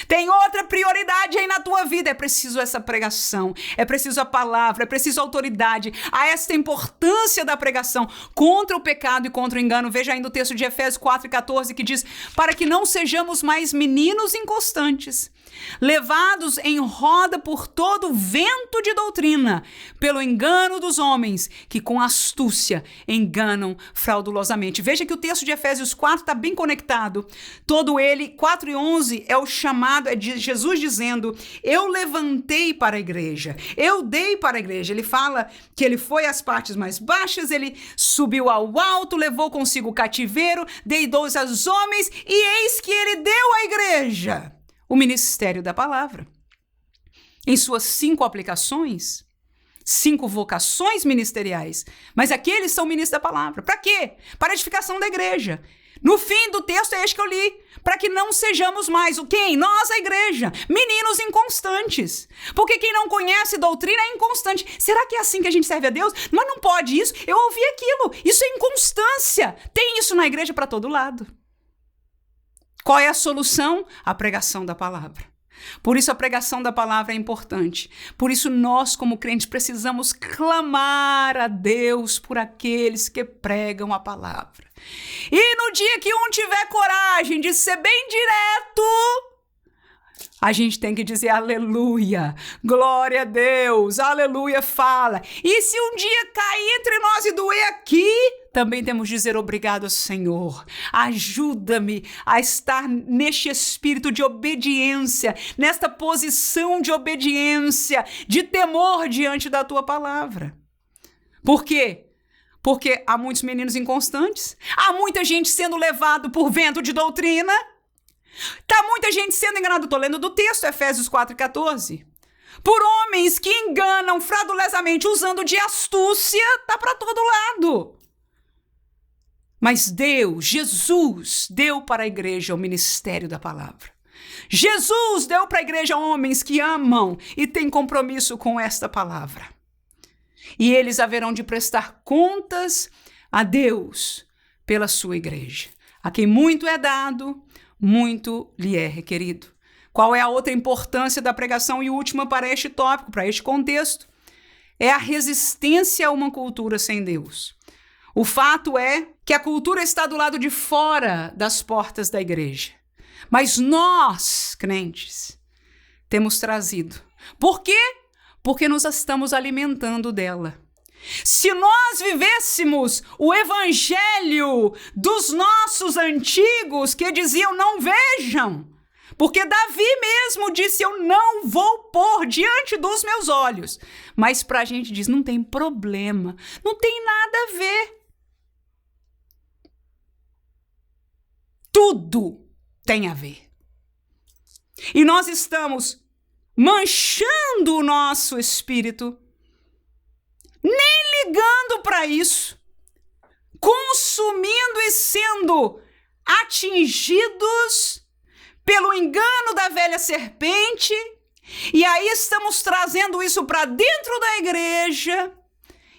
Tem outra prioridade aí na tua vida. É preciso essa pregação, é preciso a palavra, é preciso a autoridade. Há esta importância da pregação contra o pecado e contra o engano. Veja ainda o texto de Efésios 4:14 que diz, para que não sejamos mais meninos inconstantes, levados em roda por todo vento de doutrina, pelo engano dos homens, que com astúcia enganam fraudulosamente. Veja que o texto de Efésios 4 está bem conectado. Todo ele, 4:11, é o chamado, é de Jesus dizendo, eu levantei para a igreja, eu dei para a igreja. Ele fala que ele foi às partes mais baixas, ele subiu ao alto, levou consigo o cativeiro, deitou aos homens, e eis que ele deu à igreja o ministério da palavra. Em suas 5 aplicações, 5 vocações ministeriais, mas aqueles são ministros da palavra. Para quê? Para a edificação da igreja. No fim do texto é este que eu li, para que não sejamos mais, o quem? Nós, a igreja, meninos inconstantes. Porque quem não conhece doutrina é inconstante. Será que é assim que a gente serve a Deus? Mas não pode isso, eu ouvi aquilo, isso é inconstância. Tem isso na igreja para todo lado. Qual é a solução? A pregação da palavra. Por isso a pregação da palavra é importante. Por isso nós, como crentes, precisamos clamar a Deus por aqueles que pregam a palavra. E no dia que um tiver coragem de ser bem direto, a gente tem que dizer aleluia, glória a Deus, aleluia, fala. E se um dia cair entre nós e doer aqui, também temos que dizer obrigado, Senhor. Ajuda-me a estar neste espírito de obediência, nesta posição de obediência, de temor diante da tua palavra. Por quê? Porque há muitos meninos inconstantes, há muita gente sendo levado por vento de doutrina, tá muita gente sendo enganada. Estou lendo do texto, Efésios 4,14. Por homens que enganam fraudulosamente, usando de astúcia, tá para todo lado. Mas Deus, Jesus, deu para a igreja o ministério da palavra. Jesus deu para a igreja homens que amam e têm compromisso com esta palavra. E eles haverão de prestar contas a Deus pela sua igreja. A quem muito é dado, muito lhe é requerido. Qual é a outra importância da pregação e última para este tópico, para este contexto? É a resistência a uma cultura sem Deus. O fato é que a cultura está do lado de fora das portas da igreja. Mas nós, crentes, temos trazido. Por quê? Porque nós estamos alimentando dela. Se nós vivêssemos o evangelho dos nossos antigos que diziam não vejam, porque Davi mesmo disse eu não vou pôr diante dos meus olhos, mas para a gente diz não tem problema, não tem nada a ver. Tudo tem a ver. E nós estamos manchando o nosso espírito, nem ligando para isso, consumindo e sendo atingidos pelo engano da velha serpente, e aí estamos trazendo isso para dentro da igreja,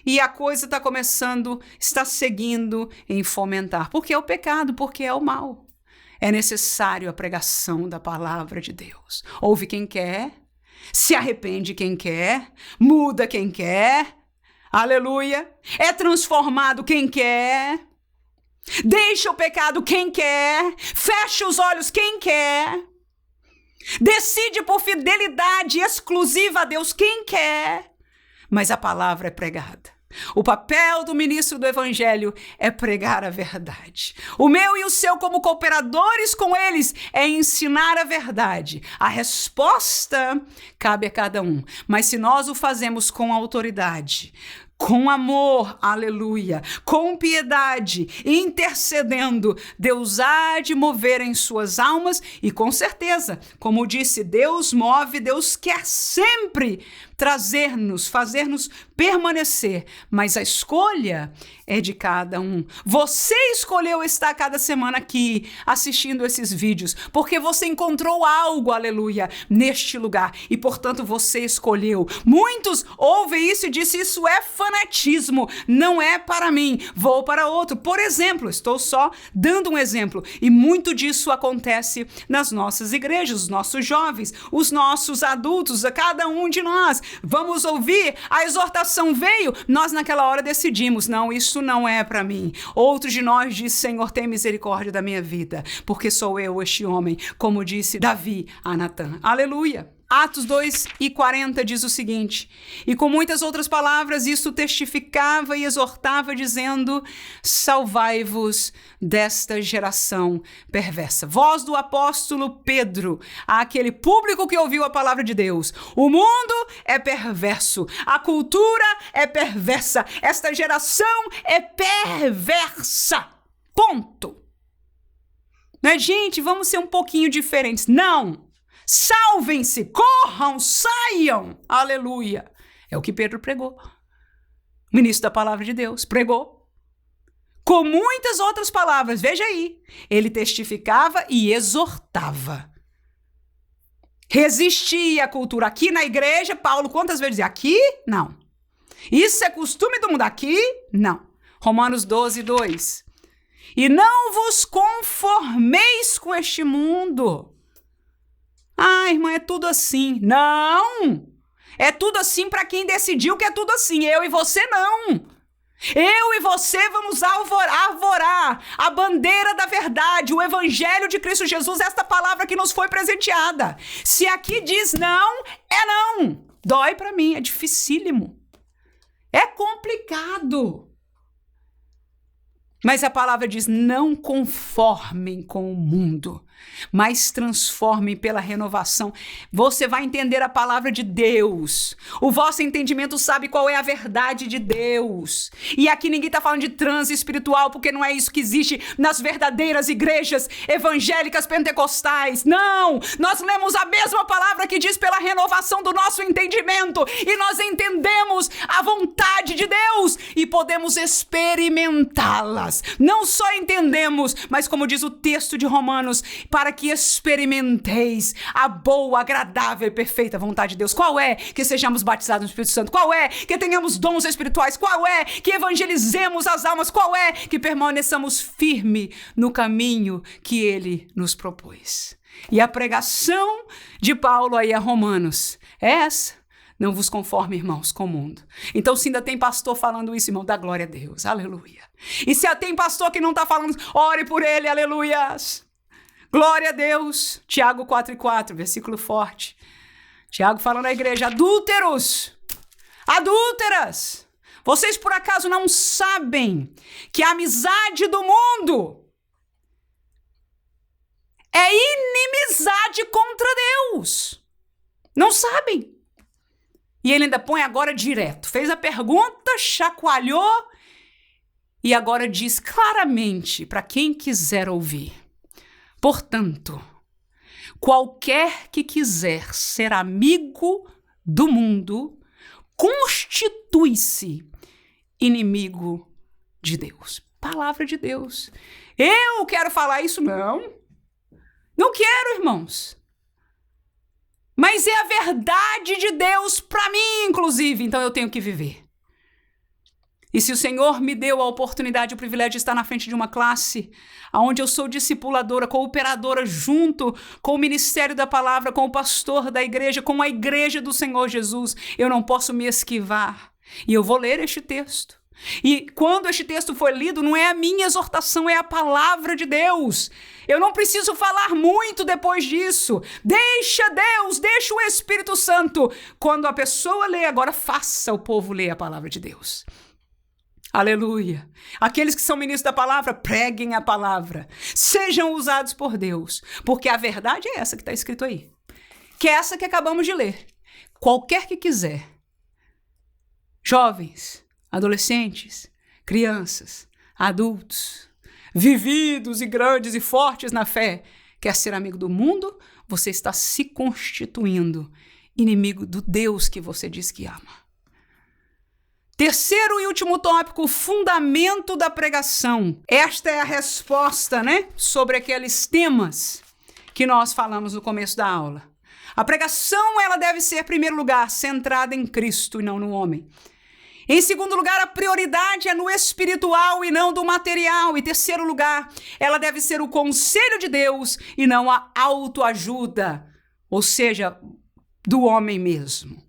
e a coisa está começando, está seguindo em fomentar, porque é o pecado, porque é o mal. É necessário a pregação da palavra de Deus. Ouve quem quer, se arrepende quem quer, muda quem quer, aleluia, é transformado quem quer, deixa o pecado quem quer, fecha os olhos quem quer, decide por fidelidade exclusiva a Deus quem quer, mas a palavra é pregada. O papel do ministro do evangelho é pregar a verdade. O meu e o seu, como cooperadores com eles, é ensinar a verdade. A resposta cabe a cada um. Mas se nós o fazemos com autoridade, com amor, aleluia, com piedade, intercedendo, Deus há de mover em suas almas e com certeza, como disse, Deus move, Deus quer sempre trazer-nos, fazer-nos permanecer, mas a escolha é de cada um. Você escolheu estar cada semana aqui assistindo esses vídeos, porque você encontrou algo, aleluia, neste lugar e, portanto, você escolheu. Muitos ouvem isso e dizem, isso é fanatismo, não é para mim, vou para outro. Por exemplo, estou só dando um exemplo, e muito disso acontece nas nossas igrejas, os nossos jovens, os nossos adultos, a cada um de nós. Vamos ouvir, a exortação veio, nós naquela hora decidimos, não, isso não é para mim. Outros de nós diz, Senhor, tem misericórdia da minha vida, porque sou eu este homem, como disse Davi a Natã. Aleluia! Atos 2:40 diz o seguinte, e com muitas outras palavras isto testificava e exortava, dizendo, salvai-vos desta geração perversa. Voz do apóstolo Pedro, àquele público que ouviu a palavra de Deus. O mundo é perverso, a cultura é perversa, esta geração é perversa. Ponto. Não é, gente, vamos ser um pouquinho diferentes. Não! Salvem-se, corram, saiam, aleluia. É o que Pedro pregou. O ministro da palavra de Deus pregou. Com muitas outras palavras, veja aí. Ele testificava e exortava. Resistia à cultura. Aqui na igreja, Paulo quantas vezes dizia? Aqui, não. Isso é costume do mundo. Aqui, não. Romanos 12:2. E não vos conformeis com este mundo. Ah, irmã, é tudo assim. Não! É tudo assim para quem decidiu que é tudo assim. Eu e você não. Eu e você vamos arvorar a bandeira da verdade, o evangelho de Cristo Jesus, esta palavra que nos foi presenteada. Se aqui diz não, é não. Dói para mim, é dificílimo. É complicado. Mas a palavra diz, não conformem com o mundo, mas transformem pela renovação. Você vai entender a palavra de Deus. O vosso entendimento sabe qual é a verdade de Deus. E aqui ninguém está falando de transe espiritual, porque não é isso que existe nas verdadeiras igrejas evangélicas pentecostais. Não! Nós lemos a mesma palavra que diz pela renovação do nosso entendimento. E nós entendemos a vontade de Deus e podemos experimentá-las. Não só entendemos, mas como diz o texto de Romanos, para que experimenteis a boa, agradável e perfeita vontade de Deus. Qual é? Que sejamos batizados no Espírito Santo. Qual é? Que tenhamos dons espirituais. Qual é? Que evangelizemos as almas. Qual é? Que permaneçamos firme no caminho que ele nos propôs. E a pregação de Paulo aí a Romanos é essa. Não vos conforme, irmãos, com o mundo. Então, se ainda tem pastor falando isso, irmão, dá glória a Deus. Aleluia. E se tem pastor que não está falando, ore por ele, aleluias. Glória a Deus. Tiago 4:4, versículo forte. Tiago falando à igreja, adúlteros, adúlteras, vocês por acaso não sabem que a amizade do mundo é inimizade contra Deus? Não sabem. E ele ainda põe agora direto. Fez a pergunta, chacoalhou e agora diz claramente para quem quiser ouvir. Portanto, qualquer que quiser ser amigo do mundo, constitui-se inimigo de Deus. Palavra de Deus. Eu quero falar isso? Não. Não quero, irmãos. Mas é a verdade de Deus para mim, inclusive, então eu tenho que viver. E se o Senhor me deu a oportunidade, o privilégio de estar na frente de uma classe, onde eu sou discipuladora, cooperadora junto com o ministério da palavra, com o pastor da igreja, com a igreja do Senhor Jesus, eu não posso me esquivar. E eu vou ler este texto. E quando este texto foi lido, não é a minha exortação, é a palavra de Deus. Eu não preciso falar muito depois disso. Deixa Deus, deixa o Espírito Santo. Quando a pessoa lê, agora faça o povo ler a palavra de Deus. Aleluia. Aqueles que são ministros da palavra, preguem a palavra. Sejam usados por Deus. Porque a verdade é essa que está escrito aí. Que é essa que acabamos de ler. Qualquer que quiser. Jovens, adolescentes, crianças, adultos, vividos e grandes e fortes na fé, quer ser amigo do mundo, você está se constituindo inimigo do Deus que você diz que ama. Terceiro e último tópico, o fundamento da pregação. Esta é a resposta, sobre aqueles temas que nós falamos no começo da aula. A pregação, ela deve ser, em primeiro lugar, centrada em Cristo e não no homem. Em segundo lugar, a prioridade é no espiritual e não do material. Em terceiro lugar, ela deve ser o conselho de Deus e não a autoajuda, ou seja, do homem mesmo.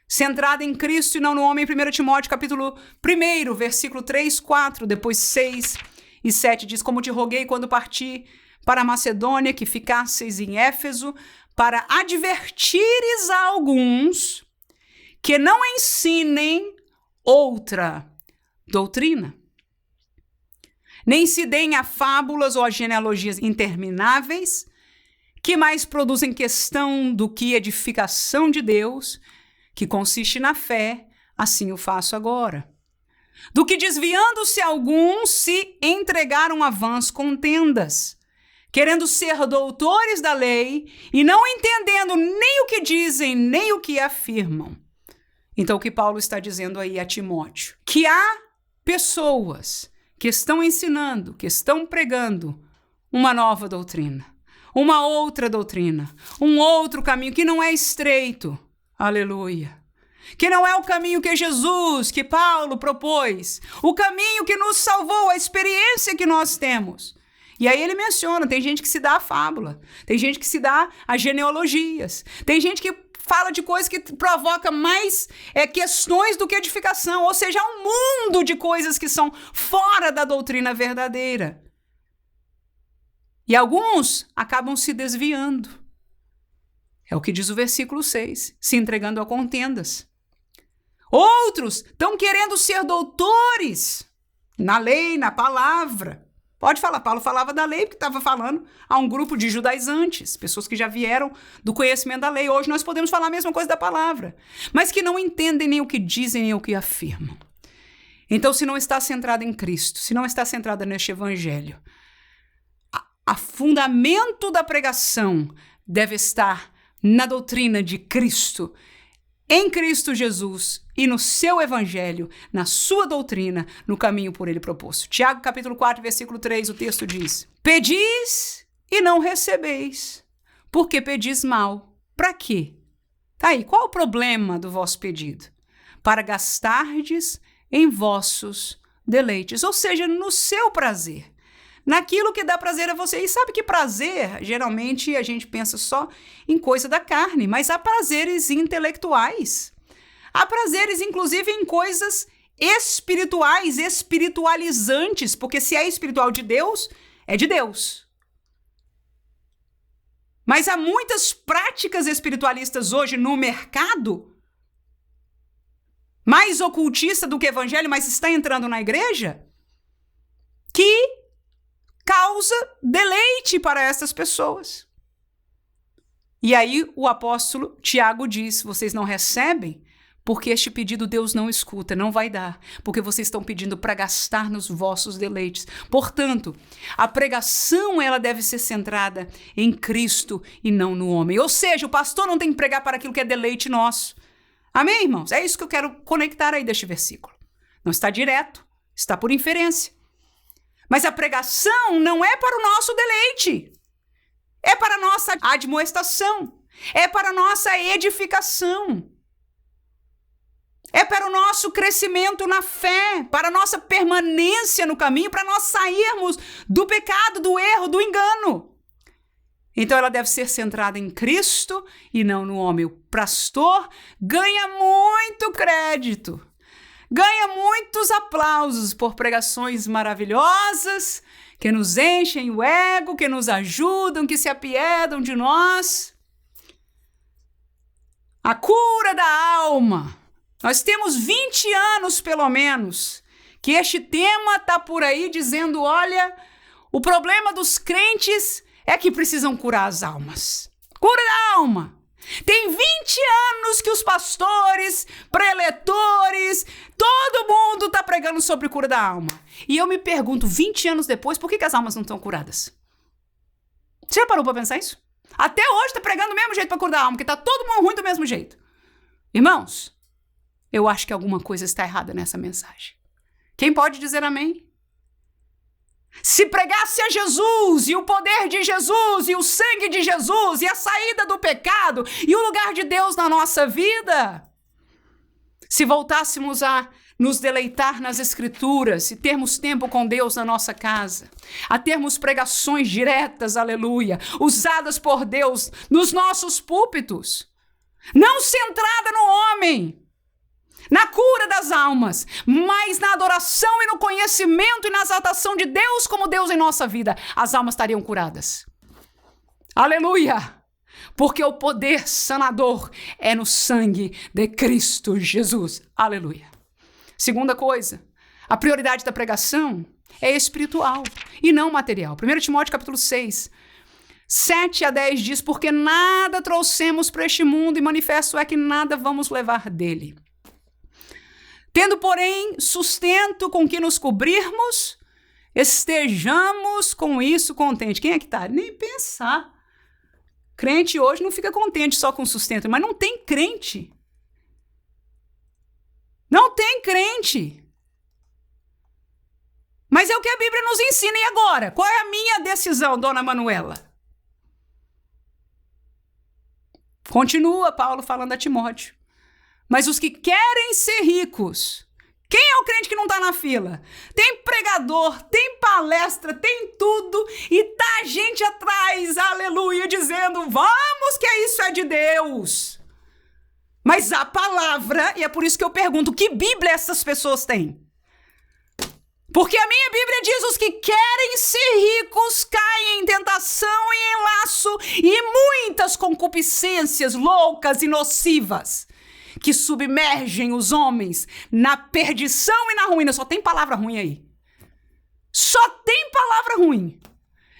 Centrada em Cristo e não no homem, 1 Timóteo capítulo 1, versículo 3, 4, depois 6 e 7, diz, como te roguei quando parti para a Macedônia, que ficasseis em Éfeso, para advertires a alguns que não ensinem outra doutrina, nem se deem a fábulas ou a genealogias intermináveis, que mais produzem questão do que edificação de Deus, que consiste na fé, assim o faço agora. Do que desviando-se alguns se entregaram a vãs contendas, querendo ser doutores da lei e não entendendo nem o que dizem, nem o que afirmam. Então, o que Paulo está dizendo aí a Timóteo? Que há pessoas que estão ensinando, que estão pregando uma nova doutrina, uma outra doutrina, um outro caminho que não é estreito. Aleluia. Que não é o caminho que Jesus, que Paulo propôs, o caminho que nos salvou, a experiência que nós temos. E aí ele menciona, tem gente que se dá a fábula, tem gente que se dá a genealogias, tem gente que fala de coisas que provoca mais questões do que edificação, ou seja, há um mundo de coisas que são fora da doutrina verdadeira. E alguns acabam se desviando. É o que diz o versículo 6, se entregando a contendas. Outros estão querendo ser doutores na lei, na palavra, Pode falar, Paulo falava da lei porque estava falando a um grupo de judaizantes, pessoas que já vieram do conhecimento da lei. Hoje nós podemos falar a mesma coisa da palavra, mas que não entendem nem o que dizem nem o que afirmam. Então, se não está centrada em Cristo, se não está centrada neste evangelho, a fundamento da pregação deve estar na doutrina de Cristo, em Cristo Jesus e no seu evangelho, na sua doutrina, no caminho por ele proposto. Tiago, capítulo 4, versículo 3, o texto diz: pedis e não recebeis, porque pedis mal. Para quê? Tá aí, qual o problema do vosso pedido? Para gastardes em vossos deleites, ou seja, no seu prazer, naquilo que dá prazer a você. E sabe que prazer, geralmente a gente pensa só em coisa da carne, mas há prazeres intelectuais. Há prazeres, inclusive, em coisas espirituais, espiritualizantes, porque se é espiritual de Deus, é de Deus. Mas há muitas práticas espiritualistas hoje no mercado, mais ocultista do que evangelho, mas está entrando na igreja, que causa deleite para essas pessoas. E aí o apóstolo Tiago diz: vocês não recebem porque este pedido Deus não escuta, não vai dar, porque vocês estão pedindo para gastar nos vossos deleites. Portanto, a pregação ela deve ser centrada em Cristo e não no homem. Ou seja, o pastor não tem que pregar para aquilo que é deleite nosso. Amém, irmãos? É isso que eu quero conectar aí deste versículo. Não está direto, está por inferência. Mas a pregação não é para o nosso deleite. É para a nossa admoestação. É para a nossa edificação. É para o nosso crescimento na fé, para a nossa permanência no caminho, para nós sairmos do pecado, do erro, do engano. Então ela deve ser centrada em Cristo e não no homem. O pastor ganha muito crédito, ganha muitos aplausos por pregações maravilhosas, que nos enchem o ego, que nos ajudam, que se apiedam de nós. A cura da alma. Nós temos 20 anos, pelo menos, que este tema está por aí dizendo, olha, o problema dos crentes é que precisam curar as almas. Cura da alma. Tem 20 anos que os pastores, preletores, todo mundo está pregando sobre cura da alma. E eu me pergunto, 20 anos depois, por que as almas não estão curadas? Você já parou para pensar isso? Até hoje está pregando do mesmo jeito para curar da alma, porque está todo mundo ruim do mesmo jeito. Irmãos, eu acho que alguma coisa está errada nessa mensagem. Quem pode dizer amém? Se pregasse a Jesus, e o poder de Jesus, e o sangue de Jesus, e a saída do pecado, e o lugar de Deus na nossa vida, se voltássemos a nos deleitar nas Escrituras, e termos tempo com Deus na nossa casa, a termos pregações diretas, aleluia, usadas por Deus nos nossos púlpitos, não centrada no homem, na cura das almas, mas na adoração e no conhecimento e na exaltação de Deus como Deus em nossa vida, as almas estariam curadas. Aleluia! Porque o poder sanador é no sangue de Cristo Jesus. Aleluia! Segunda coisa, a prioridade da pregação é espiritual e não material. 1 Timóteo capítulo 6, 7 a 10 diz, porque nada trouxemos para este mundo e manifesto é que nada vamos levar dele. Tendo, porém, sustento com que nos cobrirmos, estejamos com isso contentes. Quem é que está? Nem pensar. Crente hoje não fica contente só com sustento, mas não tem crente. Não tem crente. Mas é o que a Bíblia nos ensina. E agora? Qual é a minha decisão, dona Manuela? Continua Paulo falando a Timóteo. Mas os que querem ser ricos, quem é o crente que não está na fila? Tem pregador, tem palestra, tem tudo, e tá gente atrás, aleluia, dizendo, vamos que isso é de Deus. Mas a palavra, e é por isso que eu pergunto, que Bíblia essas pessoas têm? Porque a minha Bíblia diz, os que querem ser ricos caem em tentação e em laço, e muitas concupiscências loucas e nocivas, que submergem os homens na perdição e na ruína. Só tem palavra ruim aí. Só tem palavra ruim.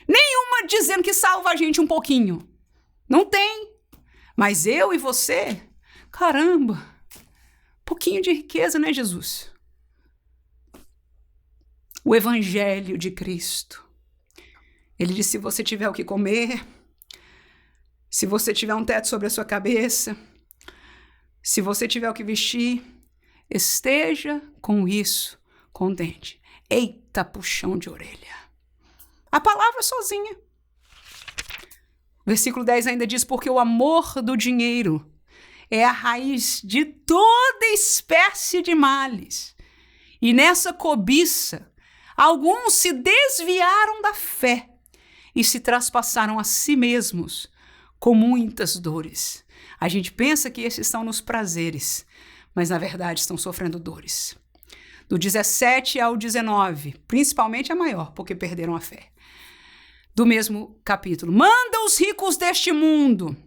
Nenhuma dizendo que salva a gente um pouquinho. Não tem. Mas eu e você, caramba, pouquinho de riqueza, né, Jesus? O Evangelho de Cristo. Ele disse, se você tiver o que comer, se você tiver um teto sobre a sua cabeça, se você tiver o que vestir, esteja com isso contente. Eita, puxão de orelha. A palavra sozinha. Versículo 10 ainda diz, porque o amor do dinheiro é a raiz de toda espécie de males. E nessa cobiça, alguns se desviaram da fé e se traspassaram a si mesmos com muitas dores. A gente pensa que esses estão nos prazeres, mas na verdade estão sofrendo dores. Do 17 ao 19, principalmente a maior, porque perderam a fé. Do mesmo capítulo. Manda os ricos deste mundo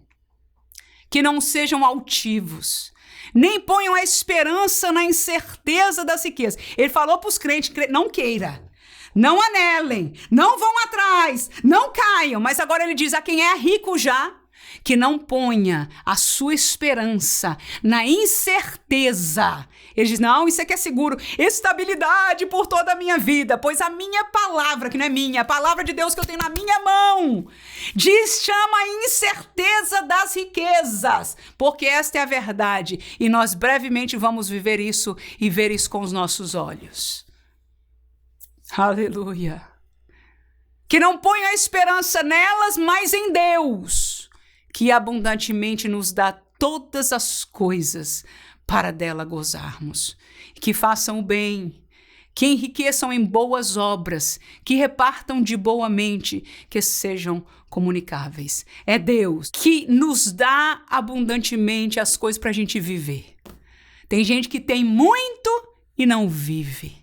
que não sejam altivos, nem ponham a esperança na incerteza das riquezas. Ele falou para os crentes, não queira, não anelem, não vão atrás, não caiam. Mas agora ele diz a quem é rico já, que não ponha a sua esperança na incerteza. Ele diz, não, isso aqui é seguro, estabilidade por toda a minha vida, pois a minha palavra, que não é minha, a palavra de Deus que eu tenho na minha mão, chama a incerteza das riquezas, porque esta é a verdade, e nós brevemente vamos viver isso e ver isso com os nossos olhos. Aleluia. Que não ponha a esperança nelas, mas em Deus, que abundantemente nos dá todas as coisas para dela gozarmos. Que façam o bem, que enriqueçam em boas obras, que repartam de boa mente, que sejam comunicáveis. É Deus que nos dá abundantemente as coisas para a gente viver. Tem gente que tem muito e não vive.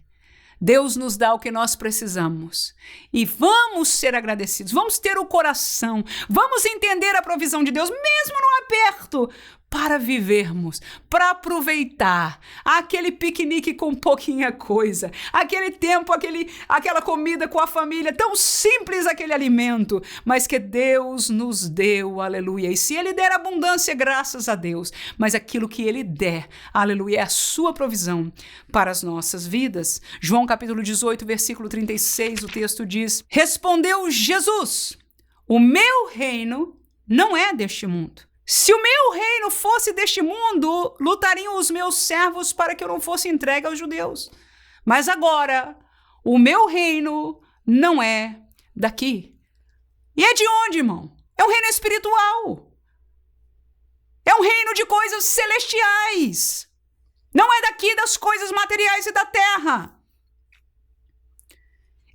Deus nos dá o que nós precisamos e vamos ser agradecidos, vamos ter o coração, vamos entender a provisão de Deus, mesmo no aperto, para vivermos, para aproveitar aquele piquenique com pouquinha coisa, aquele tempo, aquela comida com a família, tão simples aquele alimento, mas que Deus nos deu, aleluia. E se Ele der abundância, graças a Deus, mas aquilo que Ele der, aleluia, é a sua provisão para as nossas vidas. João capítulo 18, versículo 36, o texto diz, respondeu Jesus, o meu reino não é deste mundo. Se o meu reino fosse deste mundo, lutariam os meus servos para que eu não fosse entregue aos judeus. Mas agora, o meu reino não é daqui. E é de onde, irmão? É um reino espiritual. É um reino de coisas celestiais. Não é daqui das coisas materiais e da terra.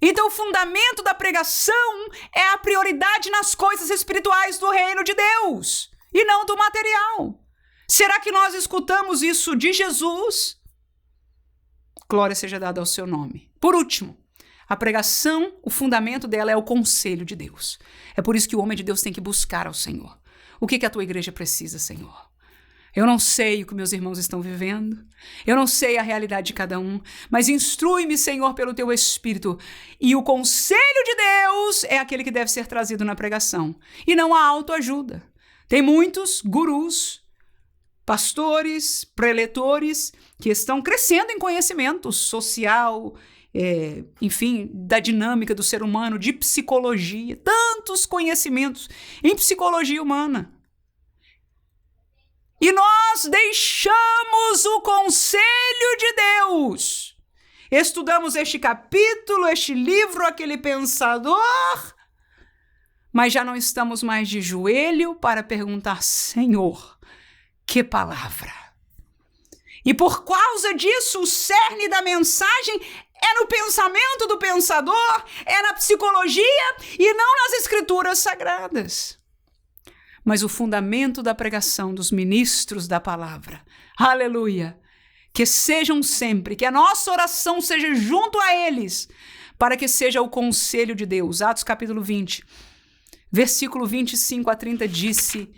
Então, o fundamento da pregação é a prioridade nas coisas espirituais do reino de Deus. E não do material. Será que nós escutamos isso de Jesus? Glória seja dada ao seu nome. Por último, a pregação, o fundamento dela é o conselho de Deus. É por isso que o homem de Deus tem que buscar ao Senhor. O que a tua igreja precisa, Senhor? Eu não sei o que meus irmãos estão vivendo. Eu não sei a realidade de cada um. Mas instrui-me, Senhor, pelo teu Espírito. E o conselho de Deus é aquele que deve ser trazido na pregação. E não a autoajuda. Tem muitos gurus, pastores, preletores, que estão crescendo em conhecimento social, enfim, da dinâmica do ser humano, de psicologia, tantos conhecimentos em psicologia humana. E nós deixamos o conselho de Deus. Estudamos este capítulo, este livro, aquele pensador, mas já não estamos mais de joelho para perguntar, Senhor, que palavra? E por causa disso, o cerne da mensagem é no pensamento do pensador, é na psicologia e não nas escrituras sagradas. Mas o fundamento da pregação dos ministros da palavra, aleluia, que sejam sempre, que a nossa oração seja junto a eles, para que seja o conselho de Deus. Atos capítulo 20. Versículo 25 a 30 disse,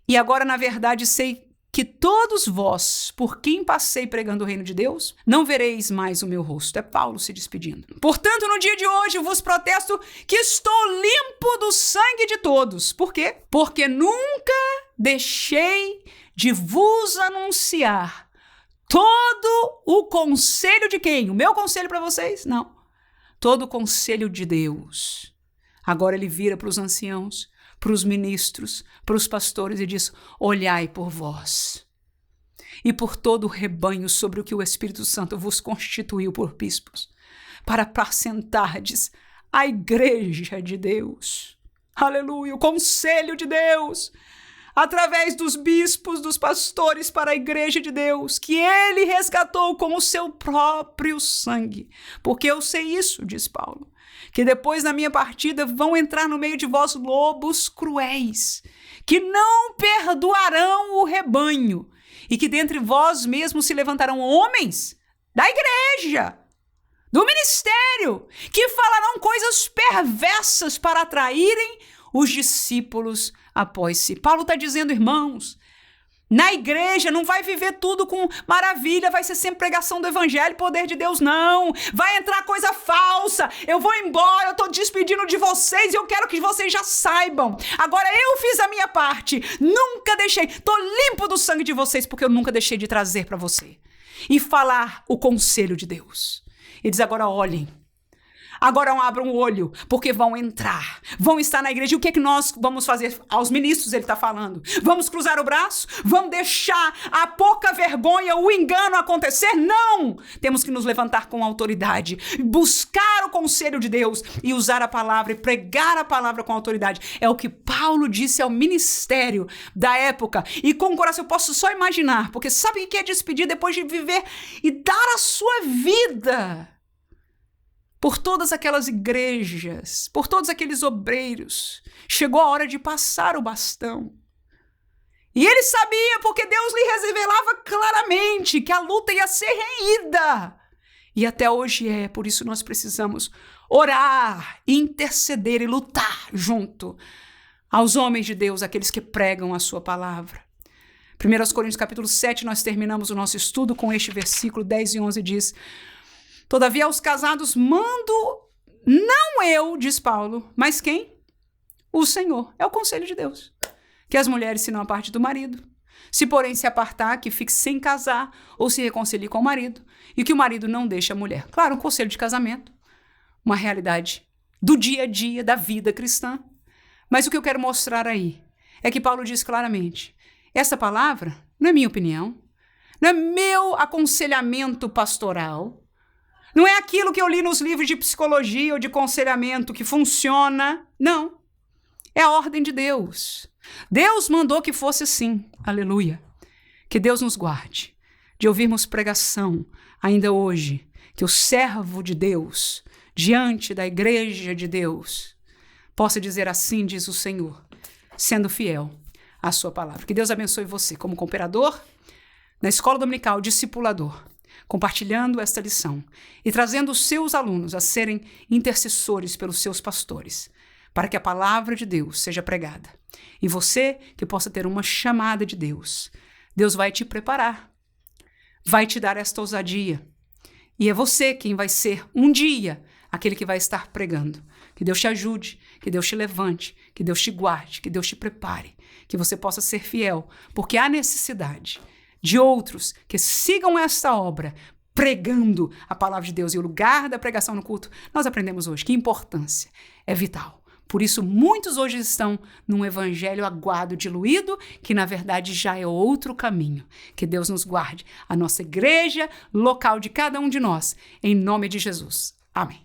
e agora na verdade sei que todos vós, por quem passei pregando o reino de Deus, não vereis mais o meu rosto. É Paulo se despedindo. Portanto, no dia de hoje, vos protesto que estou limpo do sangue de todos. Por quê? Porque nunca deixei de vos anunciar todo o conselho de quem? O meu conselho para vocês? Não. Todo o conselho de Deus. Agora ele vira para os anciãos, para os ministros, para os pastores e diz: olhai por vós e por todo o rebanho sobre o que o Espírito Santo vos constituiu por bispos, para apacentardes a igreja de Deus. Aleluia, o conselho de Deus, através dos bispos, dos pastores para a igreja de Deus, que ele resgatou com o seu próprio sangue. Porque eu sei isso, diz Paulo, que depois da minha partida vão entrar no meio de vós lobos cruéis, que não perdoarão o rebanho, e que dentre vós mesmos se levantarão homens da igreja, do ministério, que falarão coisas perversas para atraírem os discípulos após si. Paulo está dizendo, irmãos, na igreja não vai viver tudo com maravilha, vai ser sempre pregação do evangelho, poder de Deus, não. Vai entrar coisa falsa, eu vou embora, eu estou despedindo de vocês e eu quero que vocês já saibam. Agora eu fiz a minha parte, nunca deixei, estou limpo do sangue de vocês, porque eu nunca deixei de trazer para você e falar o conselho de Deus. Ele diz, agora olhem. Agora abram o olho, porque vão entrar, vão estar na igreja. E o que é que nós vamos fazer? Aos ministros ele está falando. Vamos cruzar o braço? Vamos deixar a pouca vergonha, o engano acontecer? Não! Temos que nos levantar com autoridade, buscar o conselho de Deus e usar a palavra e pregar a palavra com autoridade. É o que Paulo disse ao ministério da época. E com o coração eu posso só imaginar, porque sabe o que é despedir depois de viver e dar a sua vida por todas aquelas igrejas, por todos aqueles obreiros. Chegou a hora de passar o bastão. E ele sabia, porque Deus lhe revelava claramente que a luta ia ser renhida. E até hoje é, por isso nós precisamos orar, interceder e lutar junto aos homens de Deus, aqueles que pregam a sua palavra. 1 Coríntios capítulo 7, nós terminamos o nosso estudo com este versículo 10 e 11, diz: todavia aos casados mando, não eu, diz Paulo, mas quem? O Senhor. É o conselho de Deus. Que as mulheres se não apartem do marido. Se porém se apartar, que fique sem casar ou se reconcilie com o marido. E que o marido não deixe a mulher. Claro, um conselho de casamento. Uma realidade do dia a dia, da vida cristã. Mas o que eu quero mostrar aí é que Paulo diz claramente, essa palavra não é minha opinião, não é meu aconselhamento pastoral, não é aquilo que eu li nos livros de psicologia ou de aconselhamento que funciona. Não. É a ordem de Deus. Deus mandou que fosse assim. Aleluia. Que Deus nos guarde de ouvirmos pregação ainda hoje. Que o servo de Deus, diante da igreja de Deus, possa dizer assim, diz o Senhor, sendo fiel à sua palavra. Que Deus abençoe você como cooperador, na escola dominical, discipulador, compartilhando esta lição e trazendo os seus alunos a serem intercessores pelos seus pastores, para que a palavra de Deus seja pregada. E você que possa ter uma chamada de Deus, Deus vai te preparar, vai te dar esta ousadia. E é você quem vai ser um dia aquele que vai estar pregando. Que Deus te ajude, que Deus te levante, que Deus te guarde, que Deus te prepare, que você possa ser fiel, porque há necessidade de outros que sigam esta obra, pregando a palavra de Deus. E o lugar da pregação no culto, nós aprendemos hoje que importância é vital. Por isso, muitos hoje estão num evangelho aguado, diluído, que na verdade já é outro caminho. Que Deus nos guarde, a nossa igreja local de cada um de nós, em nome de Jesus. Amém.